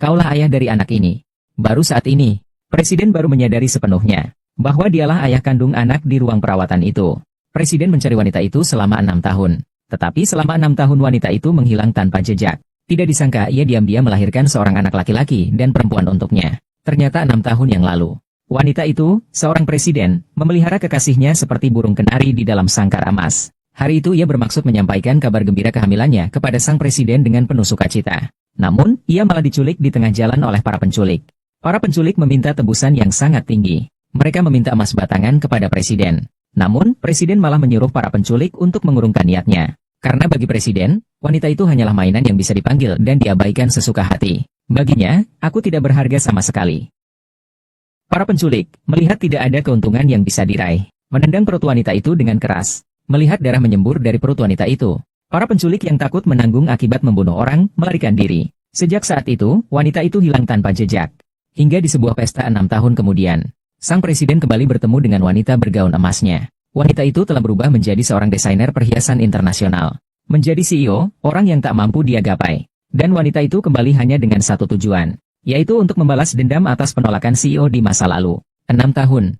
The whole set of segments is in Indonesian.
Kaulah ayah dari anak ini. Baru saat ini, Presiden baru menyadari sepenuhnya bahwa dialah ayah kandung anak di ruang perawatan itu. Presiden mencari wanita itu selama 6 tahun. Tetapi selama 6 tahun wanita itu menghilang tanpa jejak. Tidak disangka ia diam-diam melahirkan seorang anak laki-laki dan perempuan untuknya. Ternyata 6 tahun yang lalu, wanita itu, seorang presiden, memelihara kekasihnya seperti burung kenari di dalam sangkar emas. Hari itu ia bermaksud menyampaikan kabar gembira kehamilannya kepada sang presiden dengan penuh sukacita. Namun, ia malah diculik di tengah jalan oleh para penculik. Para penculik meminta tebusan yang sangat tinggi. Mereka meminta emas batangan kepada presiden. Namun, presiden malah menyuruh para penculik untuk mengurungkan niatnya. Karena bagi presiden, wanita itu hanyalah mainan yang bisa dipanggil dan diabaikan sesuka hati. Baginya, aku tidak berharga sama sekali. Para penculik melihat tidak ada keuntungan yang bisa diraih, menendang perut wanita itu dengan keras. Melihat darah menyembur dari perut wanita itu, para penculik yang takut menanggung akibat membunuh orang melarikan diri. Sejak saat itu, wanita itu hilang tanpa jejak. Hingga di sebuah pesta 6 tahun kemudian, sang presiden kembali bertemu dengan wanita bergaun emasnya. Wanita itu telah berubah menjadi seorang desainer perhiasan internasional. Menjadi CEO, orang yang tak mampu dia gapai. Dan wanita itu kembali hanya dengan satu tujuan, yaitu untuk membalas dendam atas penolakan CEO di masa lalu. 6 tahun.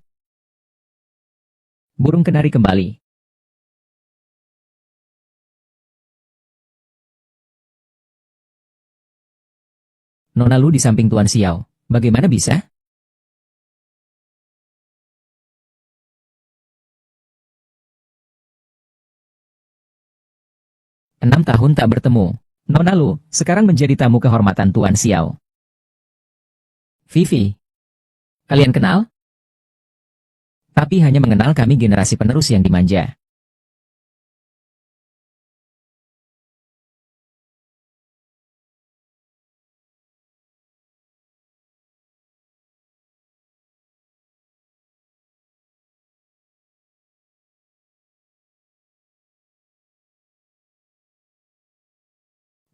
Burung kenari kembali. Nona Lu di samping Tuan Xiao. Bagaimana bisa? Enam tahun tak bertemu. Nona Lu sekarang menjadi tamu kehormatan Tuan Xiao. Vivi. Kalian kenal? Tapi hanya mengenal kami generasi penerus yang dimanja.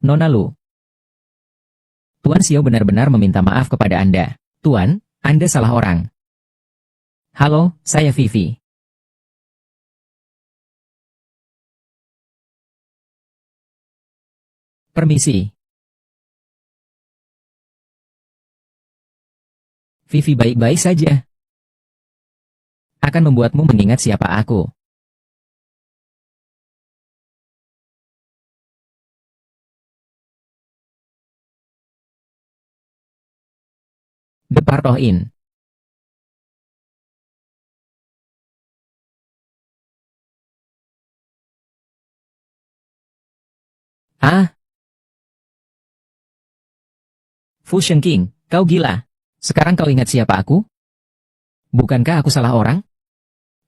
Nona Lu. Tuan Xiao benar-benar meminta maaf kepada Anda. Tuan, Anda salah orang. Halo, saya Vivi. Permisi. Vivi baik-baik saja. Akan membuatmu mengingat siapa aku. Departoh-in. Ah, Fu Shengqing, kau gila. Sekarang kau ingat siapa aku? Bukankah aku salah orang?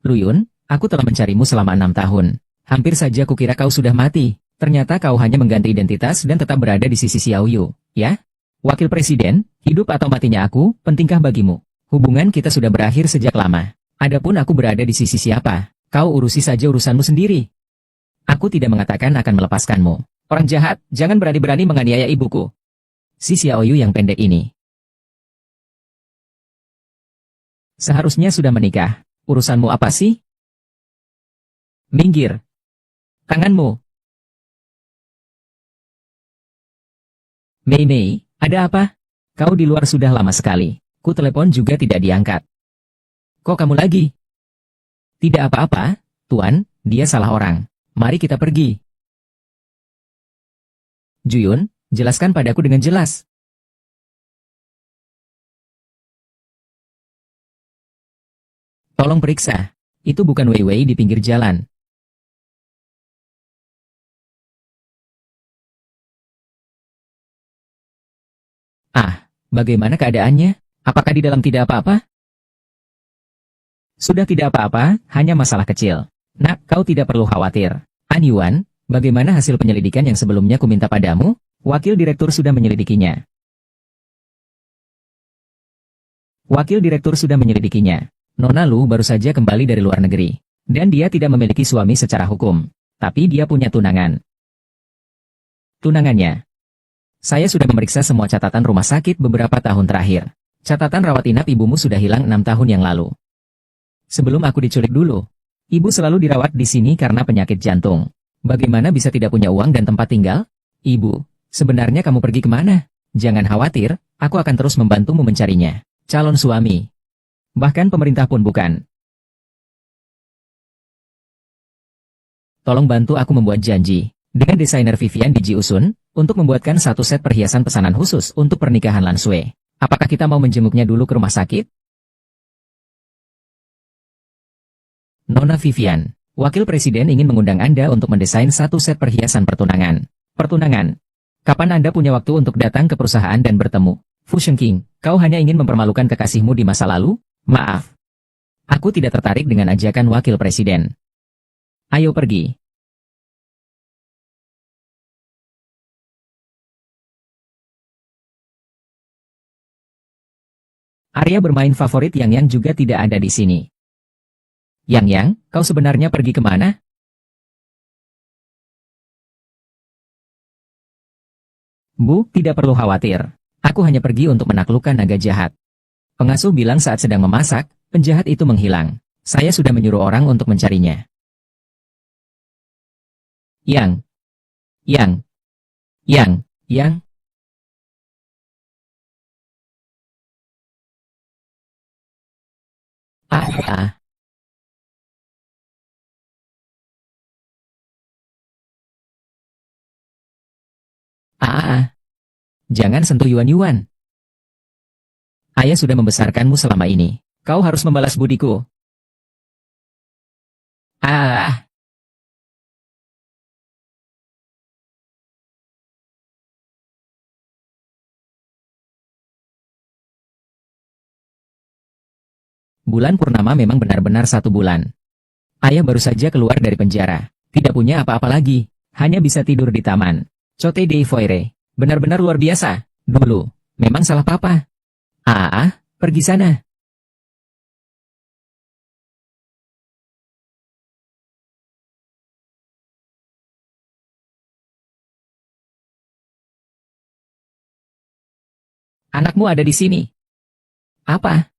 Luyun, aku telah mencarimu selama 6 tahun. Hampir saja kukira kau sudah mati. Ternyata kau hanya mengganti identitas dan tetap berada di sisi Xiao Yu, ya? Wakil Presiden, hidup atau matinya aku, pentingkah bagimu? Hubungan kita sudah berakhir sejak lama. Adapun aku berada di sisi siapa, kau urusi saja urusanmu sendiri. Aku tidak mengatakan akan melepaskanmu. Orang jahat, jangan berani-berani menganiaya ibuku. Si Xiao Yu yang pendek ini. Seharusnya sudah menikah. Urusanmu apa sih? Minggir. Tanganmu. Mei Mei, ada apa? Kau di luar sudah lama sekali. Ku telepon juga tidak diangkat. Kok kamu lagi? Tidak apa-apa, Tuan, dia salah orang. Mari kita pergi. Juyun, jelaskan padaku dengan jelas. Tolong periksa. Itu bukan Wei Wei di pinggir jalan. Ah, bagaimana keadaannya? Apakah di dalam tidak apa-apa? Sudah tidak apa-apa, hanya masalah kecil. Nak, kau tidak perlu khawatir. An Yuan, bagaimana hasil penyelidikan yang sebelumnya kuminta padamu? Wakil Direktur sudah menyelidikinya. Wakil Direktur sudah menyelidikinya. Nona Lu baru saja kembali dari luar negeri. Dan dia tidak memiliki suami secara hukum. Tapi dia punya tunangan. Tunangannya. Saya sudah memeriksa semua catatan rumah sakit beberapa tahun terakhir. Catatan rawat inap ibumu sudah hilang 6 tahun yang lalu. Sebelum aku diculik dulu, ibu selalu dirawat di sini karena penyakit jantung. Bagaimana bisa tidak punya uang dan tempat tinggal? Ibu, sebenarnya kamu pergi kemana? Jangan khawatir, Aku akan terus membantumu mencarinya. Calon suami. Bahkan pemerintah pun bukan. Tolong bantu aku membuat janji dengan desainer Vivian di Ji Usun untuk membuatkan satu set perhiasan pesanan khusus untuk pernikahan Lan Sui. Apakah kita mau menjenguknya dulu ke rumah sakit? Nona Vivian, Wakil Presiden ingin mengundang Anda untuk mendesain satu set perhiasan pertunangan. Pertunangan? Kapan Anda punya waktu untuk datang ke perusahaan dan bertemu? Fu Shengqing, kau hanya ingin mempermalukan kekasihmu di masa lalu? Maaf. Aku tidak tertarik dengan ajakan Wakil Presiden. Ayo pergi. Area bermain favorit Yang juga tidak ada di sini. Yang, kau sebenarnya pergi kemana? Bu, tidak perlu khawatir. Aku hanya pergi untuk menaklukkan naga jahat. Pengasuh bilang saat sedang memasak, penjahat itu menghilang. Saya sudah menyuruh orang untuk mencarinya. Yang. Ah, ah, ah. Jangan sentuh Yuan. Ayah sudah membesarkanmu selama ini. Kau harus membalas budiku. Ah, bulan purnama memang benar-benar 1 bulan. Ayah baru saja keluar dari penjara. Tidak punya apa-apa lagi. Hanya bisa tidur di taman. Cote de Foire. Benar-benar luar biasa. Dulu. Memang salah papa. Pergi sana. Anakmu ada di sini. Apa?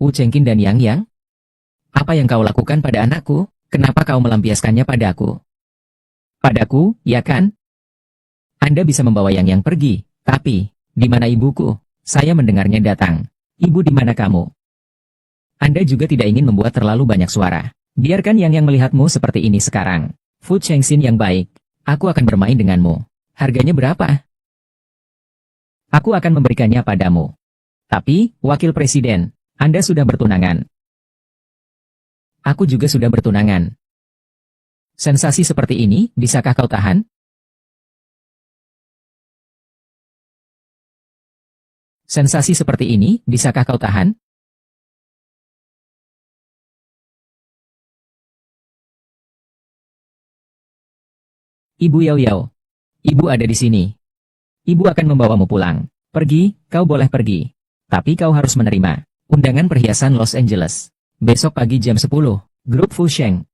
Wu Chengqin dan Yang? Apa yang kau lakukan pada anakku? Kenapa kau melampiaskannya padaku? Padaku, ya kan? Anda bisa membawa Yang pergi, tapi, di mana ibuku? Saya mendengarnya datang. Ibu di mana kamu? Anda juga tidak ingin membuat terlalu banyak suara. Biarkan Yang melihatmu seperti ini sekarang. Fu Chengxin yang baik. Aku akan bermain denganmu. Harganya berapa? Aku akan memberikannya padamu. Tapi, Wakil Presiden, Anda sudah bertunangan. Aku juga sudah bertunangan. Sensasi seperti ini, bisakah kau tahan? Sensasi seperti ini, bisakah kau tahan? Ibu Yao. Ibu ada di sini. Ibu akan membawamu pulang. Pergi, kau boleh pergi. Tapi kau harus menerima undangan perhiasan Los Angeles. Besok pagi jam 10, grup Fusheng.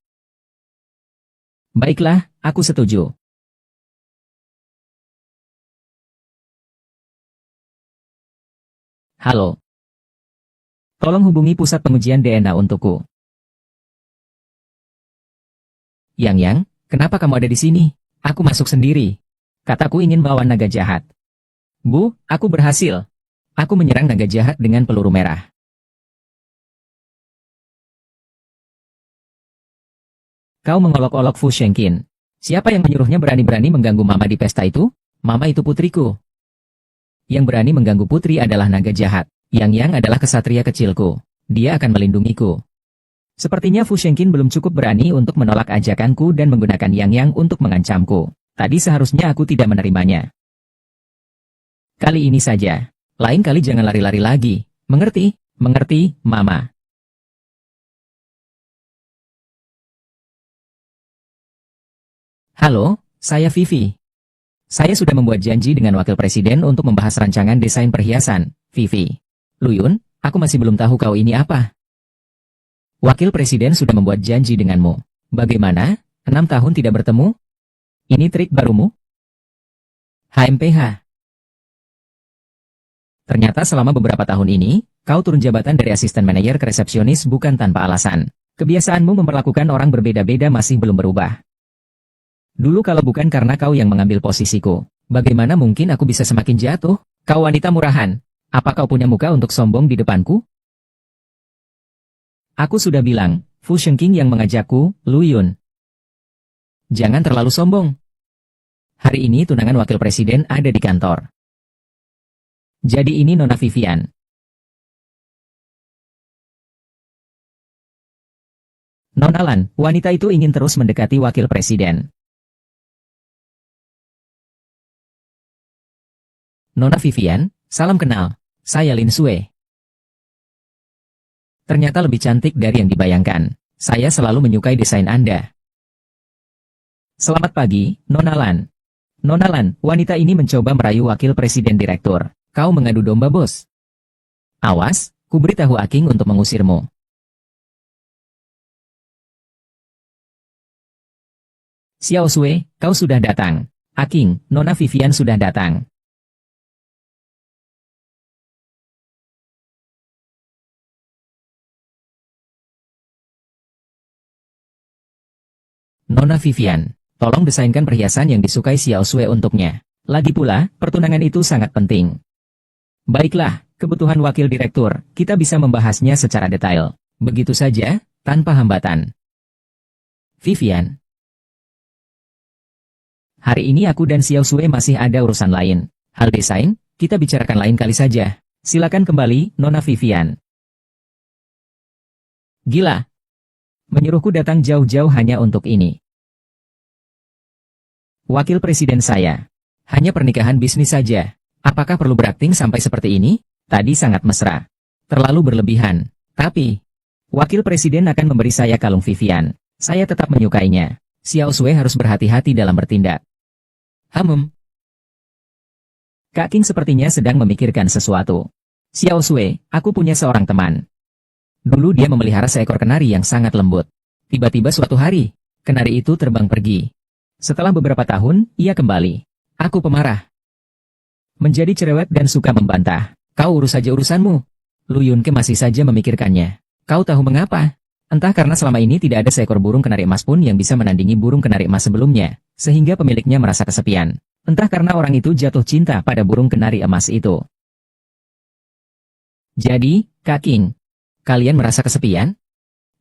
Baiklah, aku setuju. Halo. Tolong hubungi pusat pengujian DNA untukku. Yang, kenapa kamu ada di sini? Aku masuk sendiri. Kataku ingin bawa naga jahat. Bu, aku berhasil. Aku menyerang naga jahat dengan peluru merah. Kau mengolok-olok Fu Shengqin. Siapa yang menyuruhnya berani-berani mengganggu Mama di pesta itu? Mama itu putriku. Yang berani mengganggu putri adalah naga jahat. Yang adalah kesatria kecilku. Dia akan melindungiku. Sepertinya Fu Shengqin belum cukup berani untuk menolak ajakanku dan menggunakan Yang untuk mengancamku. Tadi seharusnya aku tidak menerimanya. Kali ini saja. Lain kali jangan lari-lari lagi. Mengerti? Mengerti, Mama. Halo, saya Vivi. Saya sudah membuat janji dengan Wakil Presiden untuk membahas rancangan desain perhiasan, Vivi. Luyun, aku masih belum tahu kau ini apa. Wakil Presiden sudah membuat janji denganmu. Bagaimana? 6 tahun tidak bertemu? Ini trik barumu? HMPH. Ternyata selama beberapa tahun ini, kau turun jabatan dari asisten manajer ke resepsionis bukan tanpa alasan. Kebiasaanmu memperlakukan orang berbeda-beda masih belum berubah. Dulu kalau bukan karena kau yang mengambil posisiku, bagaimana mungkin aku bisa semakin jatuh? Kau wanita murahan. Apa kau punya muka untuk sombong di depanku? Aku sudah bilang, Fu Shengqing yang mengajakku, Lu Yun. Jangan terlalu sombong. Hari ini tunangan wakil presiden ada di kantor. Jadi ini Nona Vivian. Nona Lan, wanita itu ingin terus mendekati wakil presiden. Nona Vivian, salam kenal. Saya Lin Sui. Ternyata lebih cantik dari yang dibayangkan. Saya selalu menyukai desain Anda. Selamat pagi, Nona Lan. Nona Lan, wanita ini mencoba merayu wakil presiden direktur. Kau mengadu domba, bos. Awas, ku beritahu Aking untuk mengusirmu. Xiao Sui, kau sudah datang. Aking, Nona Vivian sudah datang. Nona Vivian, tolong desainkan perhiasan yang disukai Xiao Sui untuknya. Lagi pula, pertunangan itu sangat penting. Baiklah, kebutuhan wakil direktur, kita bisa membahasnya secara detail. Begitu saja, tanpa hambatan. Vivian. Hari ini aku dan Xiao Sui masih ada urusan lain. Hal desain, kita bicarakan lain kali saja. Silakan kembali, Nona Vivian. Gila. Menyuruhku datang jauh-jauh hanya untuk ini. Wakil presiden saya. Hanya pernikahan bisnis saja. Apakah perlu berakting sampai seperti ini? Tadi sangat mesra. Terlalu berlebihan. Tapi, wakil presiden akan memberi saya kalung Vivian. Saya tetap menyukainya. Xiao Sui harus berhati-hati dalam bertindak. Kak King sepertinya sedang memikirkan sesuatu. Xiao Sui, aku punya seorang teman. Dulu dia memelihara seekor kenari yang sangat lembut. Tiba-tiba suatu hari, kenari itu terbang pergi. Setelah beberapa tahun, ia kembali. Aku pemarah. Menjadi cerewet dan suka membantah. Kau urus saja urusanmu. Lu Yunke masih saja memikirkannya. Kau tahu mengapa? Entah karena selama ini tidak ada seekor burung kenari emas pun yang bisa menandingi burung kenari emas sebelumnya, sehingga pemiliknya merasa kesepian. Entah karena orang itu jatuh cinta pada burung kenari emas itu. Jadi, Kak King, kalian merasa kesepian?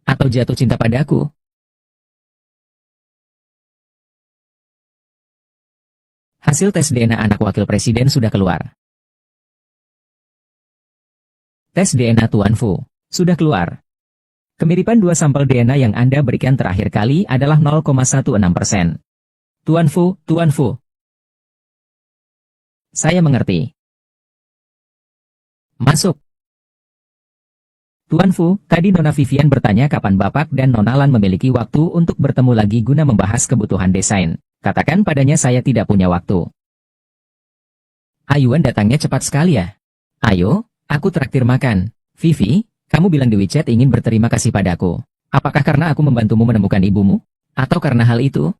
Atau jatuh cinta padaku? Hasil tes DNA anak wakil presiden sudah keluar. Tes DNA Tuan Fu sudah keluar. Kemiripan dua sampel DNA yang Anda berikan terakhir kali adalah 0,16%. Tuan Fu. Saya mengerti. Masuk. Tuan Fu, tadi Nona Vivian bertanya kapan Bapak dan Nona Lan memiliki waktu untuk bertemu lagi guna membahas kebutuhan desain. Katakan padanya saya tidak punya waktu. Ayuan datangnya cepat sekali ya. Ayo, aku traktir makan. Vivi, kamu bilang di WeChat ingin berterima kasih padaku. Apakah karena aku membantumu menemukan ibumu? Atau karena hal itu?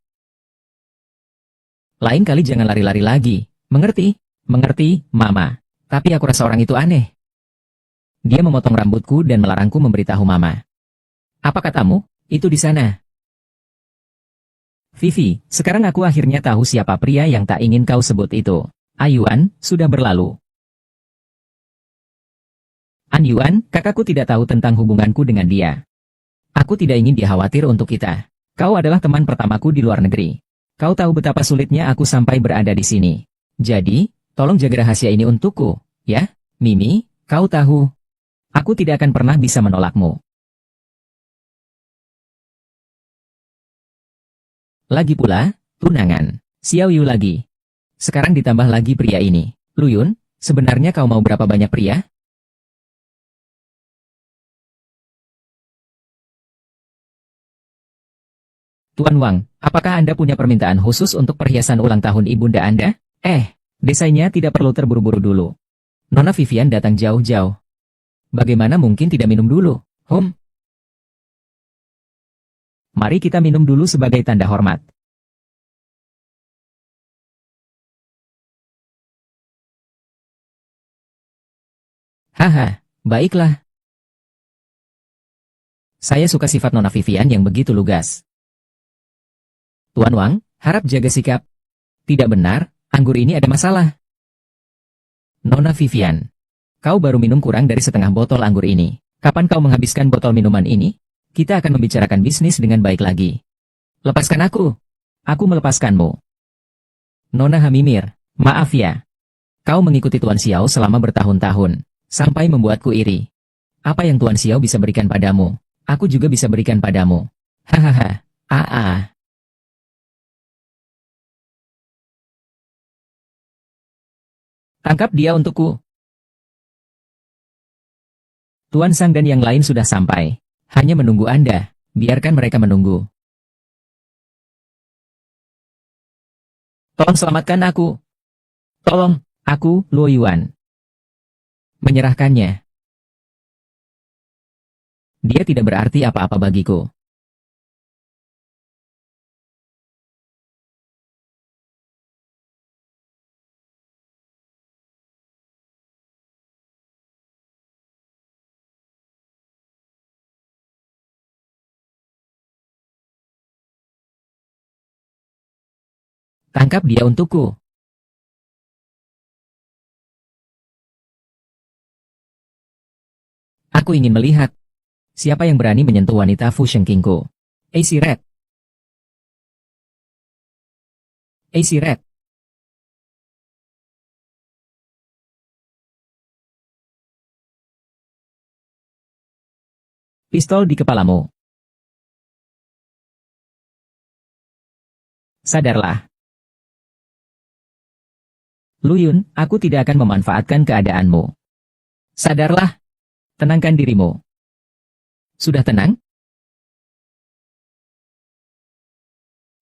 Lain kali jangan lari-lari lagi. Mengerti? Mengerti, Mama. Tapi aku rasa orang itu aneh. Dia memotong rambutku dan melarangku memberitahu Mama. Apa katamu? Itu di sana. Vivi, sekarang aku akhirnya tahu siapa pria yang tak ingin kau sebut itu. Ayuan, sudah berlalu. Anyuan, kakakku tidak tahu tentang hubunganku dengan dia. Aku tidak ingin dia khawatir untuk kita. Kau adalah teman pertamaku di luar negeri. Kau tahu betapa sulitnya aku sampai berada di sini. Jadi, tolong jaga rahasia ini untukku, ya? Mimi, kau tahu. Aku tidak akan pernah bisa menolakmu. Lagi pula, tunangan. Xiao Yu lagi. Sekarang ditambah lagi pria ini. Lu Yun, sebenarnya kau mau berapa banyak pria? Tuan Wang, apakah Anda punya permintaan khusus untuk perhiasan ulang tahun ibunda Anda? Desainnya tidak perlu terburu-buru dulu. Nona Vivian datang jauh-jauh. Bagaimana mungkin tidak minum dulu? Mari kita minum dulu sebagai tanda hormat. Haha, baiklah. Saya suka sifat Nona Vivian yang begitu lugas. Tuan Wang, Harap jaga sikap. Tidak benar, anggur ini ada masalah. Nona Vivian, kau baru minum kurang dari setengah botol anggur ini. Kapan kau menghabiskan botol minuman ini? Kita akan membicarakan bisnis dengan baik lagi. Lepaskan aku. Aku melepaskanmu. Nona Hamimir, maaf ya. Kau mengikuti Tuan Xiao selama bertahun-tahun, sampai membuatku iri. Apa yang Tuan Xiao bisa berikan padamu, aku juga bisa berikan padamu. Hahaha, Tangkap dia untukku. Tuan Sang dan yang lain sudah sampai. Hanya menunggu Anda. Biarkan mereka menunggu. Tolong selamatkan aku. Tolong, aku, Luo Yuan. Menyerahkannya. Dia tidak berarti apa-apa bagiku. Tangkap dia untukku. Aku ingin melihat siapa yang berani menyentuh wanita Fu Shengqingku. AC Red. AC Red. Pistol di kepalamu. Sadarlah. Luyun, aku tidak akan memanfaatkan keadaanmu. Sadarlah. Tenangkan dirimu. Sudah tenang?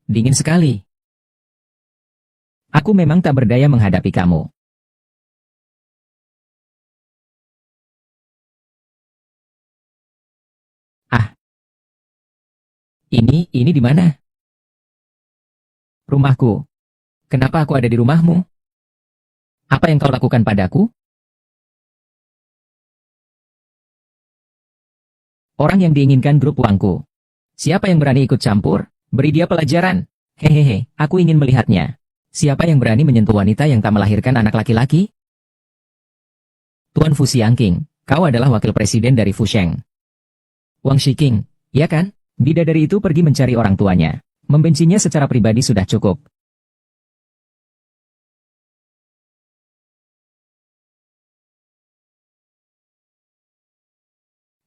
Dingin sekali. Aku memang tak berdaya menghadapi kamu. Ah. Ini di mana? Rumahku. Kenapa aku ada di rumahmu? Apa yang kau lakukan padaku? Orang yang diinginkan grup uangku. Siapa yang berani ikut campur? Beri dia pelajaran. Hehehe, aku ingin melihatnya. Siapa yang berani menyentuh wanita yang tak melahirkan anak laki-laki? Tuan Fu Xiangqing, kau adalah wakil presiden dari Fusheng. Wang Shiking, ya kan? Bidadari itu pergi mencari orang tuanya. Membencinya secara pribadi sudah cukup.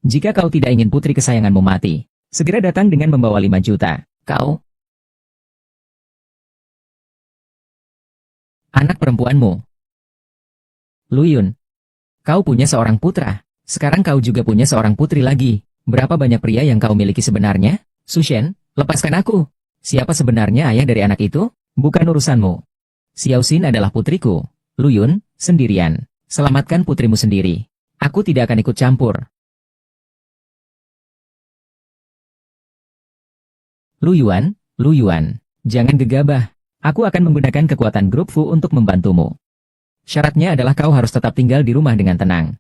Jika kau tidak ingin putri kesayanganmu mati, segera datang dengan membawa 5 juta. Kau, anak perempuanmu. Luyun, kau punya seorang putra. Sekarang kau juga punya seorang putri lagi. Berapa banyak pria yang kau miliki sebenarnya? Sushen, lepaskan aku. Siapa sebenarnya ayah dari anak itu? Bukan urusanmu. Xiao Xin adalah putriku. Luyun, sendirian. Selamatkan putrimu sendiri. Aku tidak akan ikut campur. Luyuan, jangan gegabah. Aku akan menggunakan kekuatan grup Fu untuk membantumu. Syaratnya adalah kau harus tetap tinggal di rumah dengan tenang.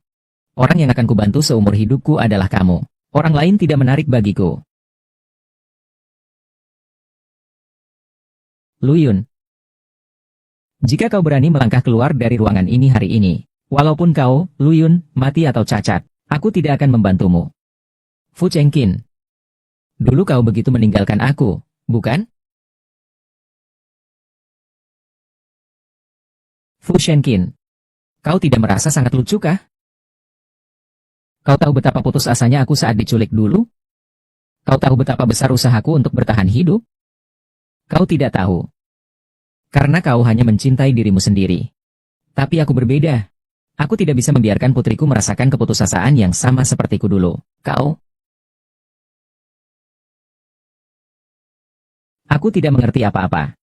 Orang yang akan kubantu seumur hidupku adalah kamu. Orang lain tidak menarik bagiku. Luyun. Jika kau berani melangkah keluar dari ruangan ini hari ini, walaupun kau, Luyun, mati atau cacat, aku tidak akan membantumu. Fu Chengqin. Dulu kau begitu meninggalkan aku, bukan? Fu Shenqin. Kau tidak merasa sangat lucu kah? Kau tahu betapa putus asanya aku saat diculik dulu? Kau tahu betapa besar usahaku untuk bertahan hidup? Kau tidak tahu. Karena kau hanya mencintai dirimu sendiri. Tapi aku berbeda. Aku tidak bisa membiarkan putriku merasakan keputusasaan yang sama sepertiku dulu. Kau... Aku tidak mengerti apa-apa.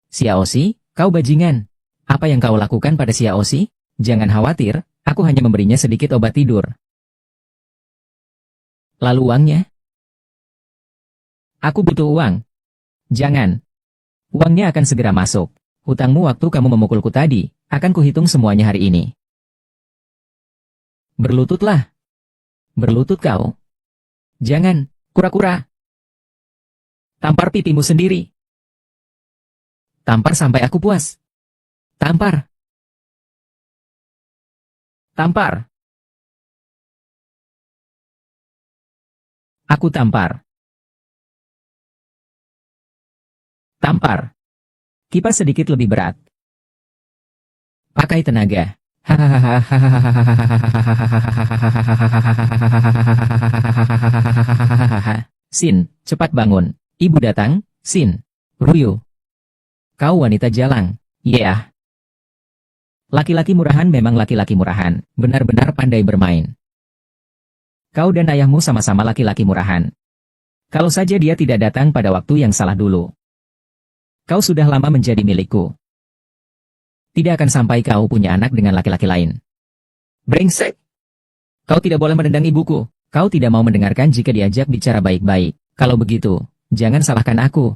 Xiaoxi, kau bajingan. Apa yang kau lakukan pada Xiaoxi? Jangan khawatir, aku hanya memberinya sedikit obat tidur. Lalu uangnya? Aku butuh uang. Jangan. Uangnya akan segera masuk. Hutangmu waktu kamu memukulku tadi, akan kuhitung semuanya hari ini. Berlututlah. Berlutut kau. Jangan, kura-kura. Tampar pipimu sendiri. Tampar sampai aku puas. Tampar. Tampar. Aku tampar. Tampar. Kipas sedikit lebih berat. Pakai tenaga. Sin, cepat bangun. Ibu datang, Sin. Ruyu. Kau wanita jalang. Yeah. Laki-laki murahan memang laki-laki murahan. Benar-benar pandai bermain. Kau dan ayahmu sama-sama laki-laki murahan. Kalau saja dia tidak datang pada waktu yang salah dulu. Kau sudah lama menjadi milikku. Tidak akan sampai kau punya anak dengan laki-laki lain. Brengsek! Kau tidak boleh menendang ibuku. Kau tidak mau mendengarkan jika diajak bicara baik-baik. Kalau begitu, jangan salahkan aku.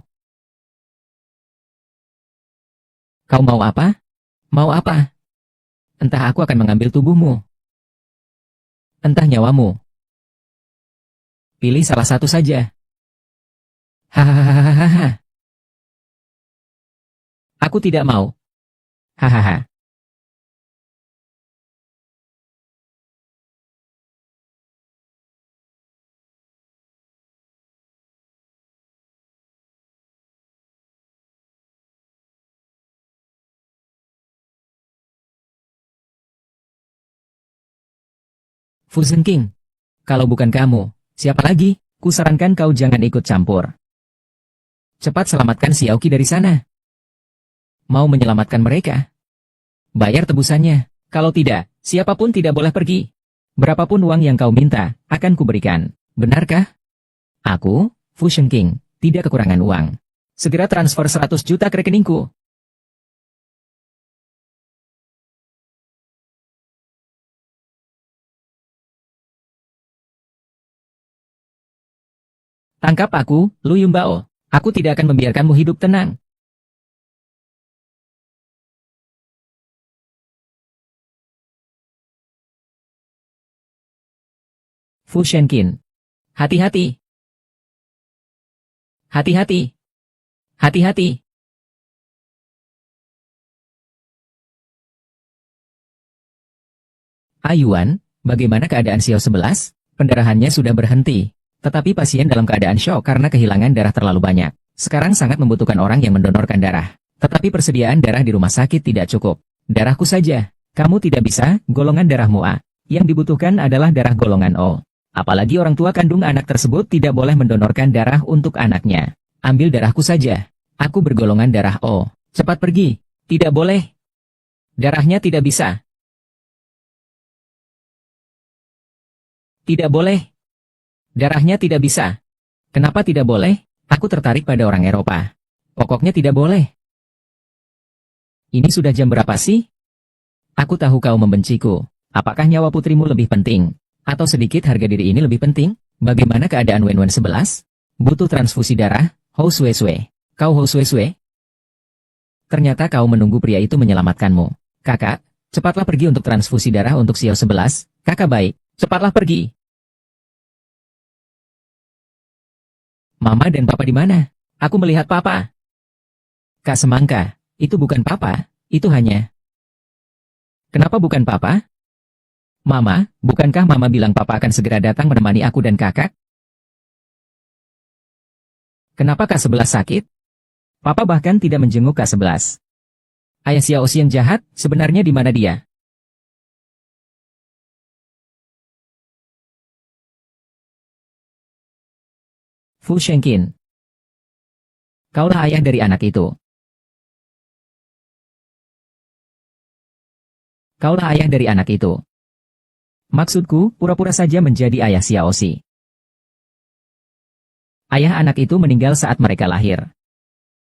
Kau mau apa? Mau apa? Entah aku akan mengambil tubuhmu. Entah nyawamu. Pilih salah satu saja. Hahaha. Aku tidak mau. Hahaha. Fusion King. Kalau bukan kamu, siapa lagi? Kusarankan kau jangan ikut campur. Cepat selamatkan Xiaoqi dari sana. Mau menyelamatkan mereka? Bayar tebusannya. Kalau tidak, siapapun tidak boleh pergi. Berapapun uang yang kau minta, akan kuberikan. Benarkah? Aku, Fusion King, tidak kekurangan uang. Segera transfer 100 juta ke rekeningku. Tangkap aku, Lu Yumbao. Aku tidak akan membiarkanmu hidup tenang. Fu Shenkin. Hati-hati. Hati-hati. Hati-hati. Ayuan, bagaimana keadaan Xiao 11? Pendarahannya sudah berhenti. Tetapi pasien dalam keadaan syok karena kehilangan darah terlalu banyak. Sekarang sangat membutuhkan orang yang mendonorkan darah. Tetapi persediaan darah di rumah sakit tidak cukup. Darahku saja. Kamu tidak bisa, golongan darahmu A. Yang dibutuhkan adalah darah golongan O. Apalagi orang tua kandung anak tersebut tidak boleh mendonorkan darah untuk anaknya. Ambil darahku saja. Aku bergolongan darah O. Cepat pergi. Tidak boleh. Darahnya tidak bisa. Tidak boleh. Darahnya tidak bisa. Kenapa tidak boleh? Aku tertarik pada orang Eropa. Pokoknya tidak boleh. Ini sudah jam berapa sih? Aku tahu kau membenciku. Apakah nyawa putrimu lebih penting? Atau sedikit harga diri ini lebih penting? Bagaimana keadaan Wenwen 11? Butuh transfusi darah? Hou Sui-Sui. Kau Hou Sui-Sui? Ternyata kau menunggu pria itu menyelamatkanmu. Kakak, cepatlah pergi untuk transfusi darah untuk Xiao 11. Kakak baik, cepatlah pergi. Mama dan Papa di mana? Aku melihat Papa. Kak Semangka, itu bukan Papa, itu hanya... Kenapa bukan Papa? Mama, bukankah Mama bilang Papa akan segera datang menemani aku dan kakak? Kenapa Kak 11 sakit? Papa bahkan tidak menjenguk Kak 11. Ayah Xiao Xian jahat, sebenarnya di mana dia? Fu Shenkin. Kaulah ayah dari anak itu. Kaulah ayah dari anak itu. Maksudku, pura-pura saja menjadi ayah Xiaoxi. Ayah anak itu meninggal saat mereka lahir.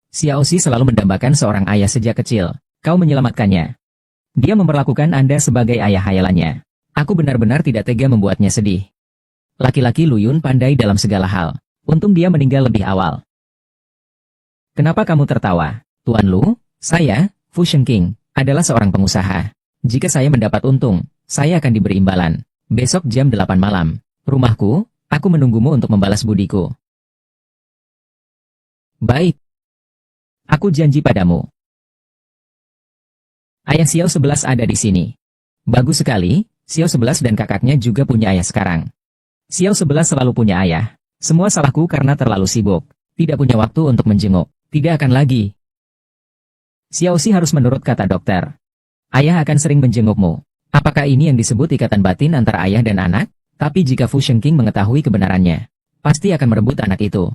Xiaoxi selalu mendambakan seorang ayah sejak kecil. Kau menyelamatkannya. Dia memperlakukan Anda sebagai ayah hayalannya. Aku benar-benar tidak tega membuatnya sedih. Laki-laki Lu Yun pandai dalam segala hal. Untung dia meninggal lebih awal. Kenapa kamu tertawa? Tuan Lu, saya, Fu Shenking, adalah seorang pengusaha. Jika saya mendapat untung, saya akan diberi imbalan. Besok jam 8 malam, Rumahku, aku menunggumu untuk membalas budiku. Baik, aku janji padamu. Ayah Xiao 11 ada di sini. Bagus sekali, Xiao 11 dan kakaknya juga punya ayah sekarang. Xiao 11 selalu punya ayah. Semua salahku karena terlalu sibuk. Tidak punya waktu untuk menjenguk. Tidak akan lagi. Xiaoxi harus menurut kata dokter. Ayah akan sering menjengukmu. Apakah ini yang disebut ikatan batin antara ayah dan anak? Tapi jika Fu Shengqing mengetahui kebenarannya, pasti akan merebut anak itu.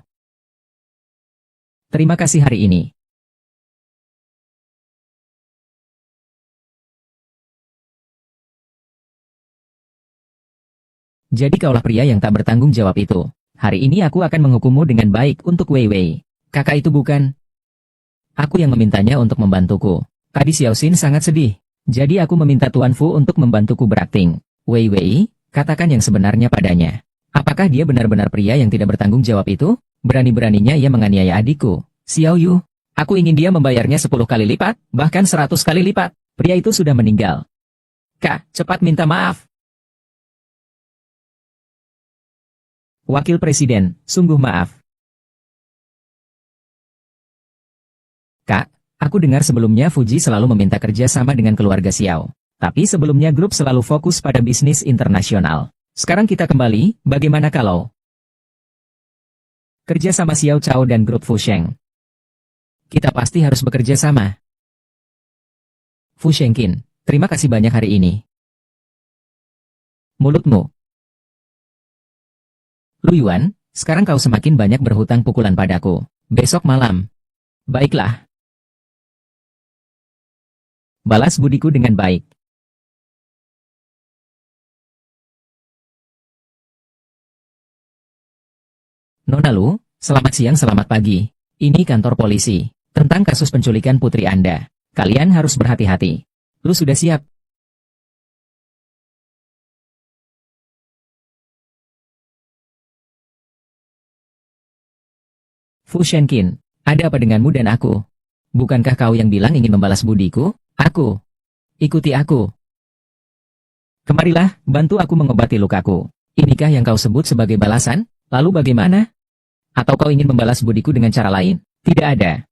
Terima kasih hari ini. Jadi kaulah pria yang tak bertanggung jawab itu. Hari ini aku akan menghukummu dengan baik untuk Wei Wei. Kakak itu bukan. Aku yang memintanya untuk membantuku. Tadi Xiao Xin sangat sedih. Jadi aku meminta Tuan Fu untuk membantuku berakting. Wei Wei, katakan yang sebenarnya padanya. Apakah dia benar-benar pria yang tidak bertanggung jawab itu? Berani-beraninya ia menganiaya adikku. Xiao Yu, aku ingin dia membayarnya 10 kali lipat, bahkan 100 kali lipat. Pria itu sudah meninggal. Kak, cepat minta maaf. Wakil Presiden, sungguh maaf. Kak, aku dengar sebelumnya Fuji selalu meminta kerja sama dengan keluarga Xiao. Tapi sebelumnya grup selalu fokus pada bisnis internasional. Sekarang kita kembali, bagaimana kalau kerja sama Xiao Cao dan grup Fu Sheng? Kita pasti harus bekerja sama. Fu Shengqin, terima kasih banyak hari ini. Mulutmu. Lu Yuan, sekarang kau semakin banyak berhutang pukulan padaku. Besok malam. Baiklah. Balas budiku dengan baik. Nona Lu, selamat siang selamat pagi. Ini kantor polisi. Tentang kasus penculikan putri Anda. Kalian harus berhati-hati. Lu sudah siap? Fu Shengqin, ada apa denganmu dan aku? Bukankah kau yang bilang ingin membalas budiku? Aku. Ikuti aku. Kemarilah, bantu aku mengobati lukaku. Inikah yang kau sebut sebagai balasan? Lalu bagaimana? Atau kau ingin membalas budiku dengan cara lain? Tidak ada.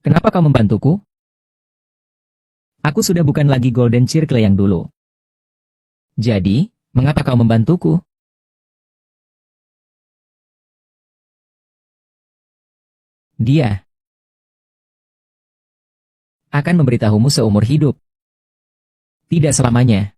Kenapa kau membantuku? Aku sudah bukan lagi Golden Circle yang dulu. Jadi, mengapa kau membantuku? Dia akan memberitahumu seumur hidup. Tidak selamanya.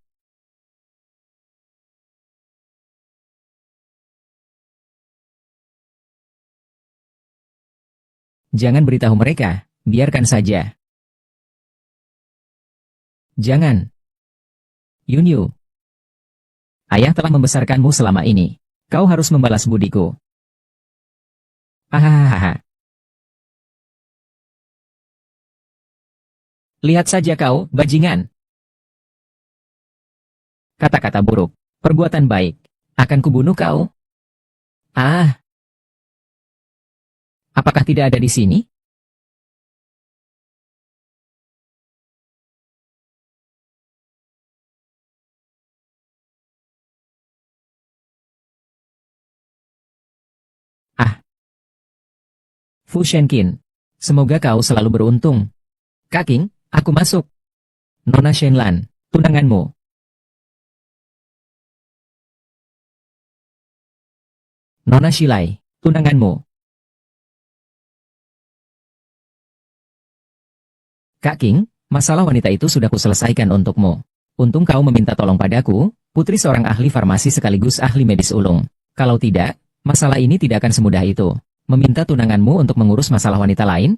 Jangan beritahu mereka, biarkan saja. Jangan. Yunyu. Ayah telah membesarkanmu selama ini. Kau harus membalas budiku. Hahaha. Lihat saja kau, bajingan. Kata-kata buruk. Perbuatan baik. Akan kubunuh kau. Ah, apakah tidak ada di sini? Ah, Fu Shengqin. Semoga kau selalu beruntung. Kaking, aku masuk. Nona Shenlan, tunanganmu. Nona Shilai, tunanganmu. Kak King, masalah wanita itu sudah kuselesaikan untukmu. Untung kau meminta tolong padaku, putri seorang ahli farmasi sekaligus ahli medis ulung. Kalau tidak, masalah ini tidak akan semudah itu. Meminta tunanganmu untuk mengurus masalah wanita lain?